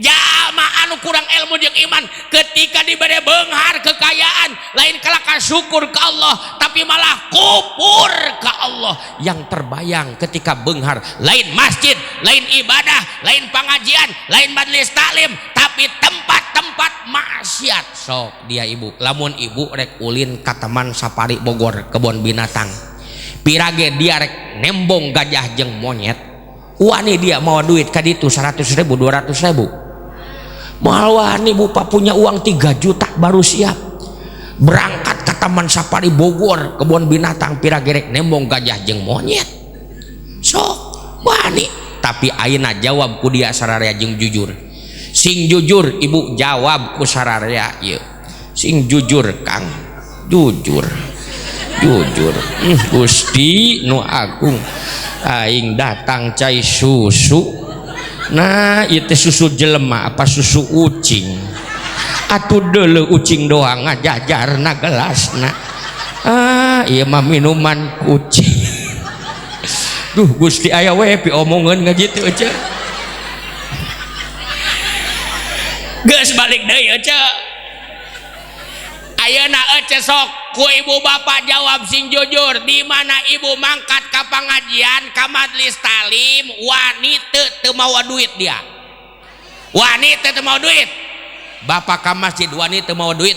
jalma anu kurang ilmu jeung iman ketika diberi beunghar kekayaan lain kalaka syukur ke Allah tapi malah kufur ke Allah yang terbayang ketika beunghar lain masjid lain ibadah lain pengajian lain majelis taklim tapi tempat-tempat maksiat sok dia ibu lamun ibu rek ulin ka Taman Safari Bogor kebun binatang pirage dia rek nembong gajah jeung monyet wani dia mau duit ka ditu 100.000 200.000 moal wani bupa punya uang 3 juta baru siap berangkat ke Taman Safari Bogor kebun binatang piragerek nembong gajah jeung monyet sok wani tapi ayeuna jawab ku dia sararea jeung jujur sing jujur ibu jawab ku sararea ieu sing jujur Kang jujur Gusti nu agung aing datang cai susu nah itu susu jelema apa susu ucing atuh deuleu ucing doang ngajajarna gelasna ieu mah minuman kucing duh Gusti aya we pi omongeun ngajitu ece geus balik deui ece ayeuna ece sok ku ibu bapak jawab sing jujur di mana ibu mangkat ka pengajian ka majelis talim wanita teu mawa duit dia wanita teu mawa duit bapak ka masjid wanita teu mawa duit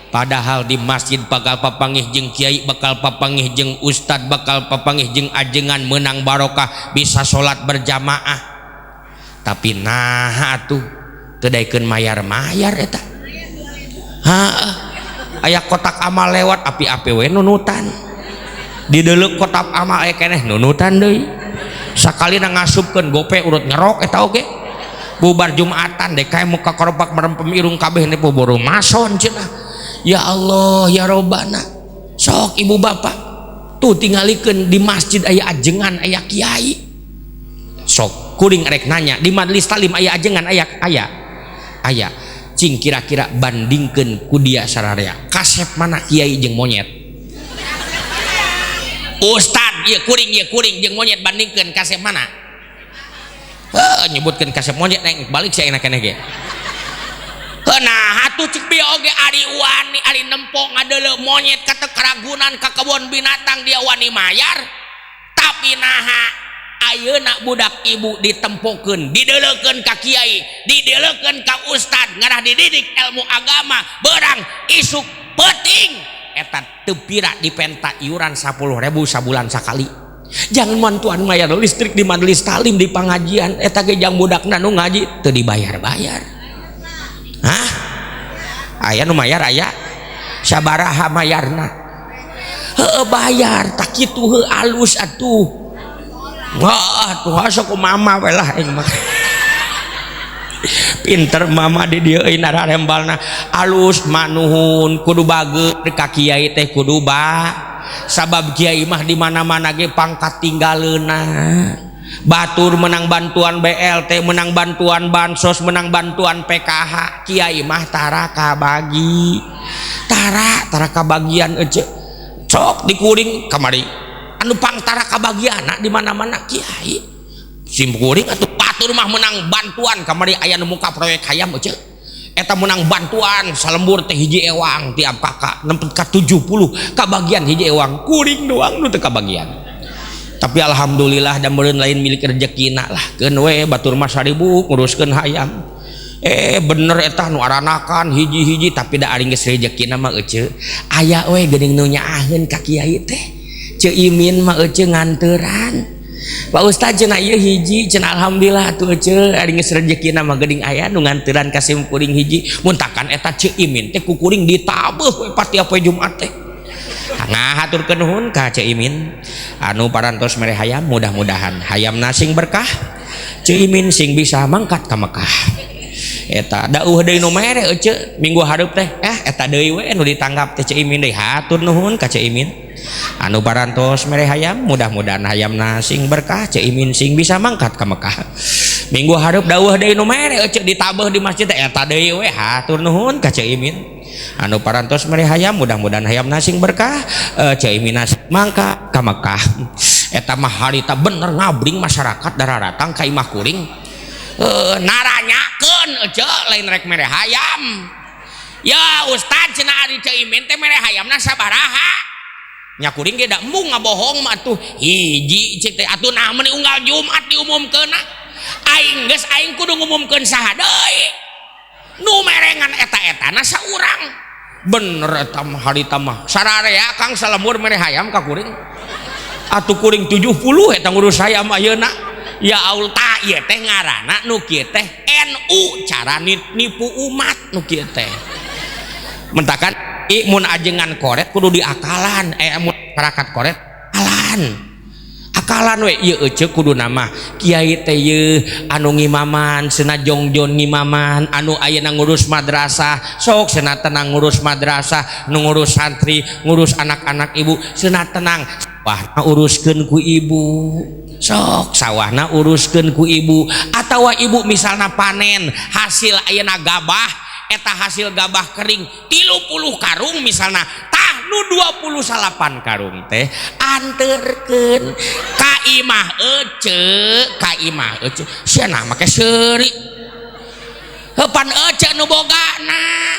padahal di masjid bakal papanggih jeung kiai bakal papanggih jeung ustad bakal papanggih jeung ajengan menang barokah bisa salat berjamaah tapi nah atuh teu daekeun mayar-mayar eta aya kotak amal lewat api-api we nunutan di deuleu kotak amal aya keneh nunutan deui sakalina ngasupkeun gope urut ngerok eta oge bubar jumatan dek kae muka korobak merempem irung kabeh ne boro mason cenah ya Allah ya Robbana sok ibu bapak tuh tinggalikeun di masjid aya ajengan aya kiai sok kuring rek nanya di majelis talim aya ajengan aya cing kira-kira bandingkeun ku dia sararea kasep mana kiai jeung monyet ustad ieu kuring jeung monyet bandingkeun kasep mana nyebutkeun kasep monyet neng balik si ayeuna keneh ge nah atuh cik bieu oge ari wani ari nempo ngadeuleu monyet ka teu karagunan ka kebun binatang dia wani mayar tapi naha ayeuna budak ibu ditempokeun dideuleukeun ka kiai dideuleukeun ka ustad ngarah dididik ilmu agama berang isuk peuting eta teu pira dipenta iuran 10.000 sabulan sakali jangan mantuan mayar listrik di majelis talim di pengajian eta ge jang budakna nu ngaji teu dibayar-bayar aya nu mayar aya sabaraha mayarna heueuh bayar tak kitu heuh alus atuh tuh asa ku mama we lah aing mah pinter mama di dieu euy nararembalna alus manuhun kudu bageur ka kiai teh kudu sabab kiai mah di mana-mana ge pangkat tinggaleuna batur menang bantuan BLT menang bantuan bansos menang bantuan PKH kiai mah tara kabagi tara kabagian ece sok dikuring kamari anu pangtara kabagiana di mana-mana kiai sim kuring atuh batur mah menang bantuan kamari aya nu muka proyek hayam eueuh eta menang bantuan salembur teh hiji ewang tiap kakak nempet ka 70 kabagian hiji ewang kuring doang nu teu kabagian tapi alhamdulillah dan meureun lain milik rezekina lah keun we batur mah 1000 nguruskeun hayam bener eta nu aranakan hiji-hiji tapi da ari geus rezekina mah eueuh aya we geuning nu nyaaheun ka kiai teh ceuimin mah eueuh nganteuran Pak Ustaz cenah ieu hiji cenah alhamdulillah atuh eueuh ari geus rezekina mah geuning aya nu nganteuran ka sim kuring hiji mun takan eta ceuimin teh ku kuring ditabeuh we pati poe Jumat teh ngahaturkeun nuhun ka ceuimin anu parantos mere hayam mudah-mudahan hayamna sing berkah ceuimin sing bisa mangkat ka Mekah eta dauh deui nu mere eueuh minggu hareup teh eta deui we nu ditanggap teh ceuimin deui hatur nuhun ka ceuimin anu parantos mere hayam mudah-mudahan hayamna sing berkah ceuimin sing bisa mangkat ka Mekah minggu hareup dauh deui nu mere eueuh ditabeuh di masjid teh eta deui we hatur nuhun ka ceuimin anu parantos mere hayam mudah-mudahan hayamna sing berkah ceuimin mangkat ka Mekah eta mah harita bener ngabring masyarakat dararatang ka imah kuring naranyakeun eueuh lain rek mere hayam ya Ustaz cenah ari ceuimin teh mere hayamna sabaraha nya kuring ge da embung ngabohong mah atuh hiji cik teh atuh nah meuni unggal Jumat diumumkeun aing geus aing kudu ngumumkeun saha deui nu merengan eta-etana saurang bener eta mah harita mah sararea Kang salembur mere hayam ka kuring atuh kuring 70 eta ngurus hayam ayeuna ya Allah ta ieu teh ngaranna nu kieu teh NU cara nipu umat nu kieu teh mentakan mun ajengan koret kudu diakalan mun masyarakat koret akalan we ieu eueuh kudu nama kiai teh ieu anu ngimaman cenah jongjon ngimaman anu ayeuna ngurus madrasah sok cenah tenang ngurus madrasah nu ngurus santri ngurus anak-anak ibu cenah tenang sawahna uruskeun ku ibu sok sawahna uruskeun ku ibu atawa ibu misalna panen hasil ayeuna gabah eta hasil gabah kering 30 karung misalna tah nu 28 karung teh anterkeun ka imah eueuh cenah make seuri heupan eueuh nu bogana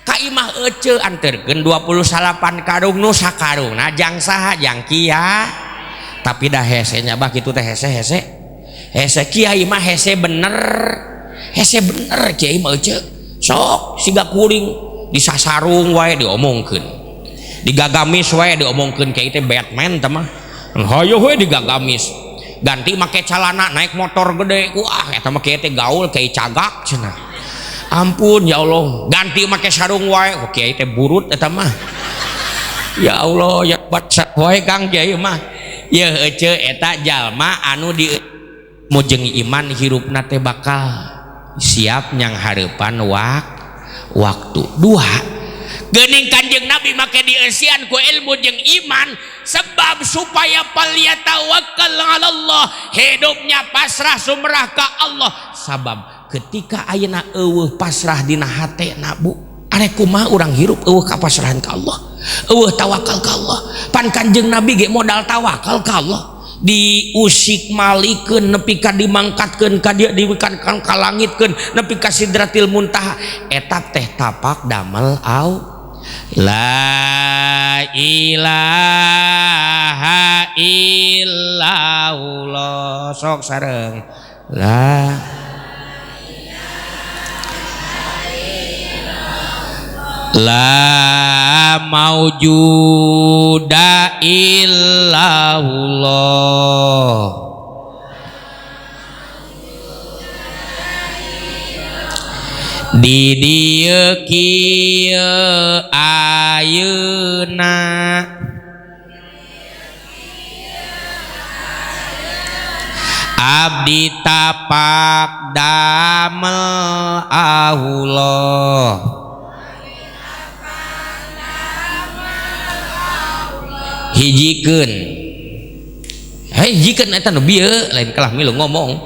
ka imah eueuh anterkeun 28 karung nu sakarungna jang saha jang kia tapi dah hese nya bah kitu teh hese kiai mah hese bener kiai mah eueuh sok siga kuring disasarung wae diomongkeun digagamis wae diomongkeun kiai teh Batman teh mah hayo we digagamis ganti make calana naik motor gede eta mah kiai teh gaul kiai cagak cenah ampun ya Allah ganti make sarung wae kiai teh burut eta mah ya Allah ya baca wae Kang kiai mah ya eueuh eta jalma anu di mujeng iman hirupna teh bakal siap nyang hareupan waktu dua geuning Kanjeng Nabi make dieusian ku ilmu jeung iman sebab supaya falyatawakkal 'alallah hidupnya pasrah sumrah ka Allah sabab ketika ayeuna eueuh pasrah dina hatena bu arek kumaha urang hirup eueuh kapasrahan ka Allah eueuh tawakal ka Allah pan Kanjeng Nabi ge modal tawakal ka Allah diusik malikeun nepi ka dimangkatkeun ka dia diwikatkeun ka langitkeun nepi ka sidratil muntaha eta teh tapak damel au la ilaha illallah sok sareng la la maujuda illallah di dieu kieu ayeuna abdi tapak damel Allah hijikeun hijikeun eta nu bieu lain kalah milu ngomong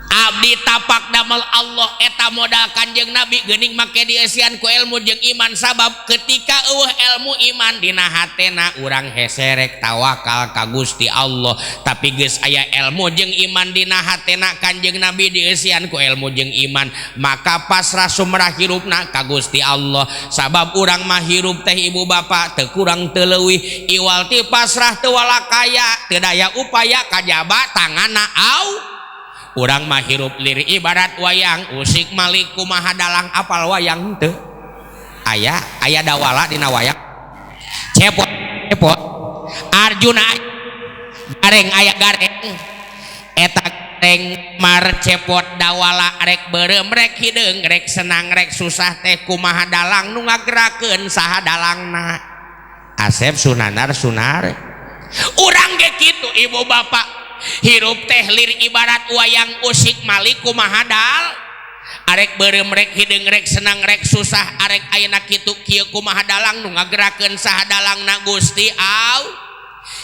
abdi tapak damel Allah eta eta modal Kanjeng Nabi geuning make dieusian ku ilmu jeung iman sabab ketika eueuh ilmu iman dina hatena urang hese rek tawakal ka Gusti Allah tapi geus aya ilmu jeung iman dina hatena Kanjeng Nabi dieusian ku ilmu jeung iman maka pasrah sumrah hirupna ka Gusti Allah sabab urang mah hirup teh ibu bapa teu kurang teu leuwih iwal ti pasrah teu walakaya teu daya upaya kajaba tanganna au urang mah hirup lir ibarat wayang usik malik kumaha dalang apal wayang teu aya dawala dina wayang cepot Arjuna gareng aya gareng eta gareng mar cepot dawala rek beureum rek hideung rek senang rek susah teh kumaha dalang nu ngagerakeun saha dalangna Asep sunanar sunar urang ge kitu ibu bapak hirup teh lir ibarat wayang usik malik kumaha dal arek beureum rek hideung rek senang rek susah arek ayeuna kitu kieu kumaha dalang nu ngagerakeun saha dalangna Gusti Allah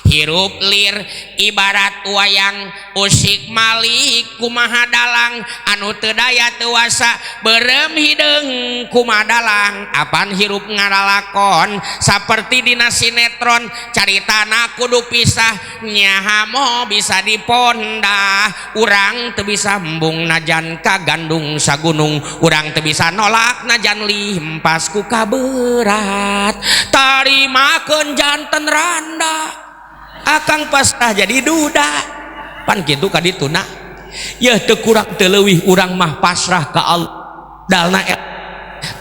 hirup lir ibarat wayang usik malik kumaha dalang anu teu daya teu wasa beureum hideung kumaha dalang apan hirup ngaralakon saperti dina sinetron caritana kudu pisah nyaha moh bisa dipondah urang teu bisa embung najan kagandung sagunung urang teu bisa nolak najan limpas ku kaberat tarimakeun janten randa akang pasrah jadi duda pan kitu kadituna ya teu kurang teu leuwih urang mah pasrah ka Allah dalna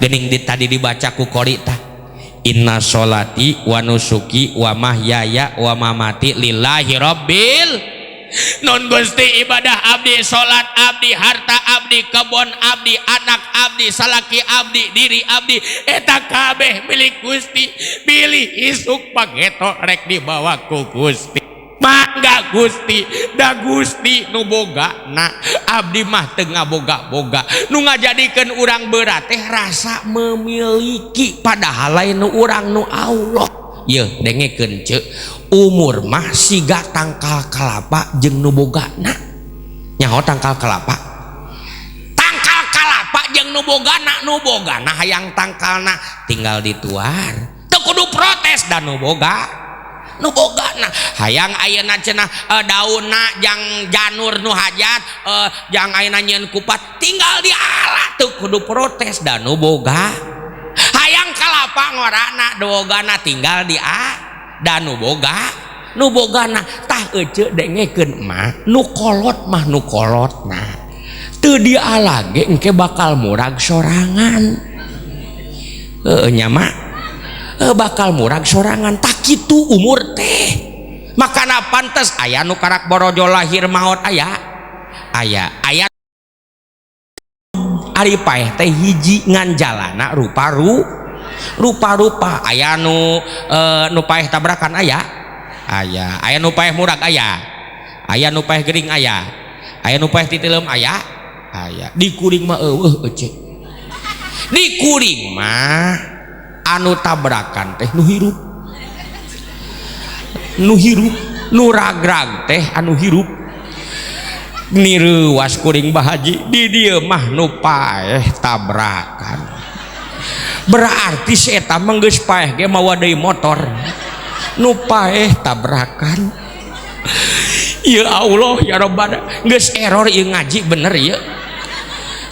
geuning tadi dibaca ku qori tah inna sholati wa nusuki wa mahyaya wa mamati lillahi rabbil non Gusti ibadah abdi salat abdi harta abdi kebon abdi anak abdi salaki abdi diri abdi eta kabeh milik Gusti pilih isuk pageto rek dibawa ku Gusti mangga Gusti da Gusti nu boga na abdi mah teu ngaboga-boga nu ngajadikeun urang berat teh rasa memiliki padahal lain nu urang nu Allah ye dengekeun ceuk umur mah siga tangkal kalapa jeung nu bogana nyaho tangkal kalapa jeung nu bogana hayang tangkalna tinggal dituar teu kudu protes dan nu bogana hayang ayeuna cenah daunna jang janur nu hajat jang ayeuna nyieun kupat tinggal diala teu kudu protes dan nu boga hayang kalapa ngorana dogana tinggal di dan nu bogana tah ece dengekeun mah nu kolotna teu diala ge engke bakal murag sorangan nya mah bakal murag sorangan tak kitu umur teh makana pantes aya nu karak borojo lahir maot aya ari paeh teh hiji ngan jalana rupa-rupa aya nu paeh tabrakan aya nu paeh murag aya nu paeh gering aya nu paeh titeleum aya dikuring mah eueuh ece dikuring mah anu tabrakan teh nu hirup nu ragrag teh anu hirup nireuwas kuring bahaji di dieu mah nu paeh tabrakan berarti si eta mah geus paeh ge mawa deui motor nu paeh tabrakan ya Allah ya Rabbana geus error ieu ngaji bener ieu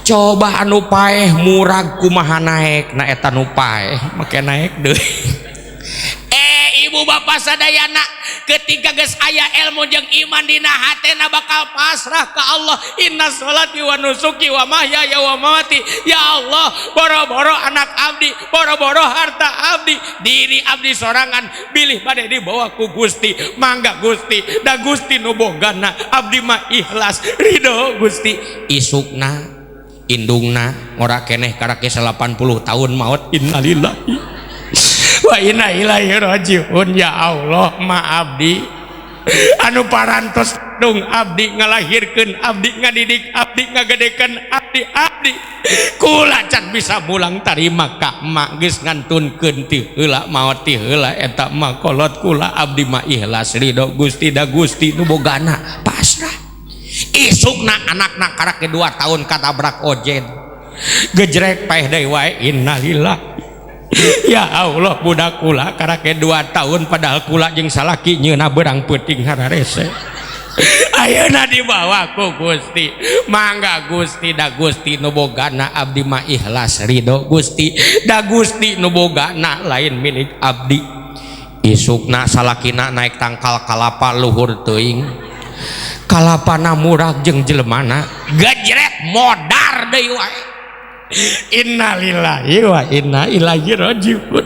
coba anu paeh murag kumaha naek na eta nu paeh make naek deui ibu bapak sadayana ketika geus aya ilmu jeung iman dina hatena bakal pasrah ka Allah inna sholati wa nusuki wa mahyaya wa mamati ya Allah boro-boro anak abdi boro-boro harta abdi diri abdi sorangan bilih bade dibawa ku Gusti mangga Gusti da Gusti nu bogana abdi mah ikhlas ridho Gusti isukna indungna ora keneh karake 80 tahun maot innalillahi wa inna ilaihi rajiun ya Allah ma abdi anu parantos dung abdi ngalahirkeun abdi ngadidik abdi ngagedekeun abdi kula can bisa mulang tarima ka mak geus ngantunkeun ti heula maot ti heula eta mah kolot kula abdi mah ikhlas ridho Gusti da Gusti nu bogana pasrah isukna anakna karake 2 tahun katabrak ojen gejrek paeh deui wae innalillah. Ya Allah budak kula karake 2 tahun padahal kula jeung salaki nyeuna beurang peuting hararese. Ayeuna dibawa ku Gusti, mangga Gusti da Gusti nu bogana abdi mah ikhlas ridho Gusti, da Gusti nu bogana lain milik abdi. Isukna salakina naik tangkal kalapa luhur teuing, kalapana murag jeung jelemana gajret modar deui wae. Innalillahi wa inna ilaihi rajiun.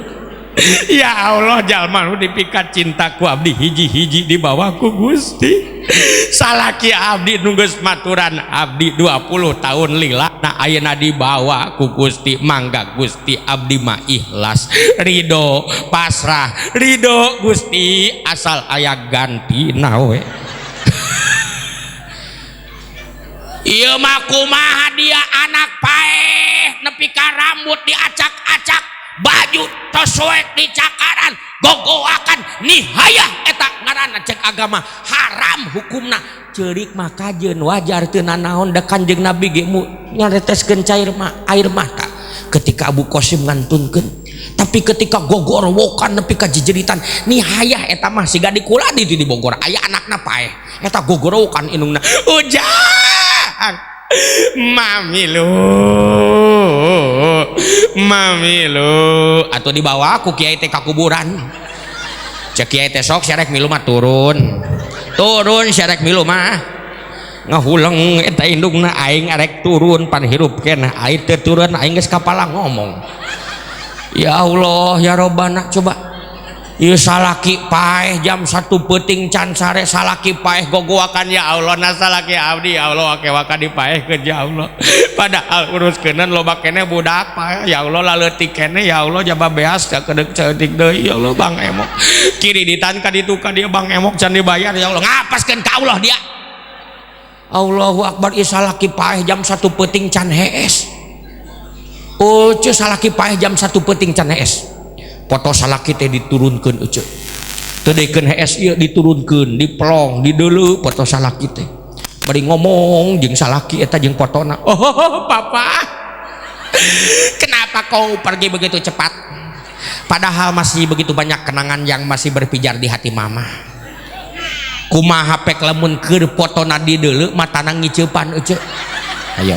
Ya Allah jalma nu dipikat cinta ku abdi hiji-hiji dibawa ku Gusti. Salaki abdi nu geus maturan abdi 20 tahun lilana ayeuna dibawa ku Gusti, mangga Gusti abdi mah ikhlas ridho pasrah ridho Gusti asal aya gantina we. Ieu mah kumaha dia anak paeh nepi ka rambut diacak-acak, baju tosoek dicakaran, gogoakan nihayah eta ngaranna cek agama haram hukumna. Ceurik mah kajeun wajar teu nanaon da Kanjeng Nabi ge nyareteskeun air mata ketika Abu Qasim ngantunkeun. Tapi ketika gogorowokan nepi ka jejeritan nihayah eta mah siga dikula di Bogor aya anakna paeh eta gogorowokan indungna ujan mamilu atau dibawa aku kiai teh ka kuburan cek kiai teh sok syarek milu mah turun syarek milu mah ngahuleng eta indungna aing arek turun pan hirup keneh aing teh turun aing geus kapala ngomong. Ya Allah ya Robbana coba ieu salaki paeh jam 1 peuting can sare salaki paeh gogoakan ya Allah na salaki abdi ya Allah wake-waka dipaehkeun ya Allah padahal uruskeunna loba keneh budak paeh ya Allah laleutik keneh ya Allah jaba beas ka kedeuk ceutik deui ya Allah Bang Emok kiriditan ka ditu ka dieu Bang Emok can dibayar ya Allah ngapaskeun ka Allah dia. Allahu Akbar ieu salaki paeh jam 1 peuting can hees. Oh ce salaki paeh jam 1 peuting can hees. Foto salaki teh diturunkeun euceuk. Teu deikeun hees ieu diturunkeun, diplong, dideuleu foto salaki teh. Bari ngomong jeung salaki eta jeung fotona. Oh papa. Kenapa kau pergi begitu cepat? Padahal masih begitu banyak kenangan yang masih berpijar di hati mama. Kumaha pek lamun keur fotona dideuleu matana ngiceupan euceuk. Ayo.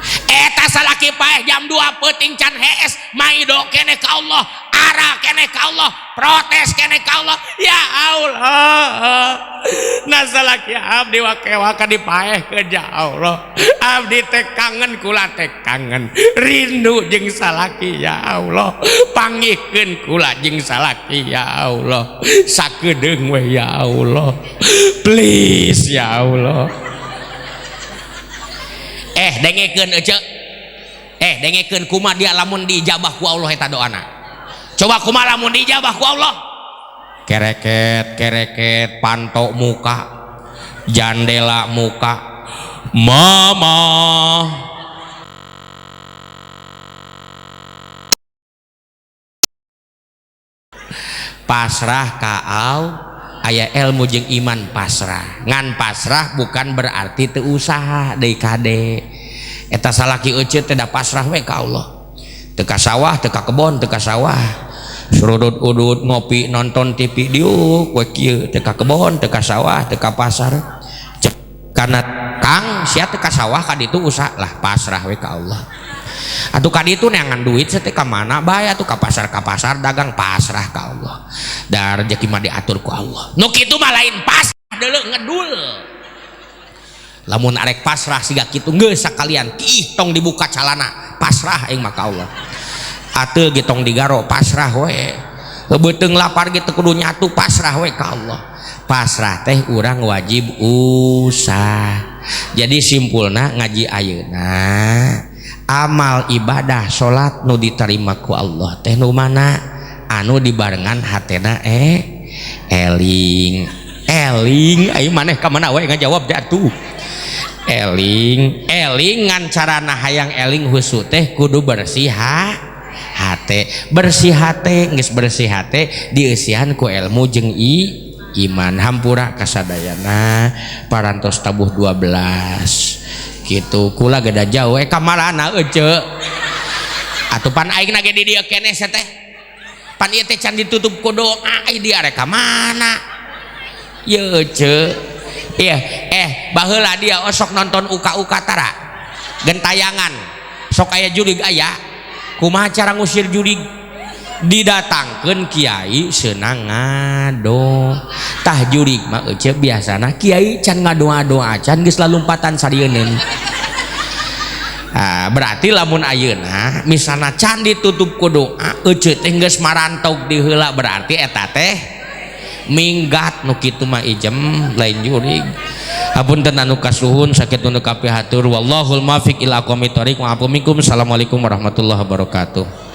Eta salaki paeh jam 2 peuting can hees maido keneh ka Allah, arah keneh ka Allah, protes keneh ka Allah. Ya Allah. Nah salaki abdi wake-waka dipaehkeun ya Allah. Abdi teh kangen kula teh kangen. Rindu jeung salaki ya Allah. Panggihkeun kula jeung salaki ya Allah. Sakedeung we ya Allah. Please ya Allah. Dengekeun euceuk. Dengekeun kumaha dia lamun diijabah ku Allah eta doana. Coba kumaha lamun diijabah ku Allah. Kereket pantok muka, jandela muka. Mama. Pasrah ka Allah. Aya ilmu jeung iman pasrah. Ngan pasrah bukan berarti teu usaha deui kade. Eta salaki euceut teh da pasrah we ka Allah. Teu ka sawah, teu ka kebon, teu ka sawah. Surudut-udut ngopi nonton TV diuk we kieu, teu ka kebon, teu ka sawah, teu ka pasar. Karena Kang sia teu ka sawah ka ditu usaha lah pasrah we ka Allah. Atuh ka ditu neangan duit teh ka mana bae atuh ka pasar dagang pasrah ka Allah. Da rezeki mah diatur ku Allah. Nu kitu mah lain pasrah deuleu ngedul. Lamun arek pasrah siga kitu geus sakalian ih tong dibuka calana pasrah aing mah ka Allah. Ateu ge tong digaro pasrah we. Beuteung lapar ge teu kudu nyatu pasrah we ka Allah. Pasrah teh urang wajib usah. Jadi simpulna ngaji ayeuna amal ibadah salat nu diterima ku Allah teh nu mana anu dibarengan hatena eling aing maneh ka mana we ngajawab da tuh eling ngan carana hayang eling husu teh kudu bersih hate geus bersih hate dieusihan ku ilmu jeung iman hampura kasadayana parantos tabuh 12 gitu kula gada jauh kamarana ece atuh pan aing nage di dieu keneh teh pan ieu teh can ditutup ku doa ai dia rek ka mana ye ece iya baheula dia osok nonton uka-uka tara gentayangan sok aya jurig aya kumaha cara ngusir jurig didatangkeun kiai seunang ngado tah jurig mah ece biasana kiai can ngadoa-doa can geus lalumpatan sarieun berarti lamun ayeuna misalna can ditutup ku doa ece teh geus marantog di heula berarti eta teh minggat nu kitu mah ijem lain jurig hapunten anu kasuhun sakit nu kapihatur wallahul muwaffiq ila aqwamit thoriq wa assalamualaikum warahmatullahi wabarakatuh.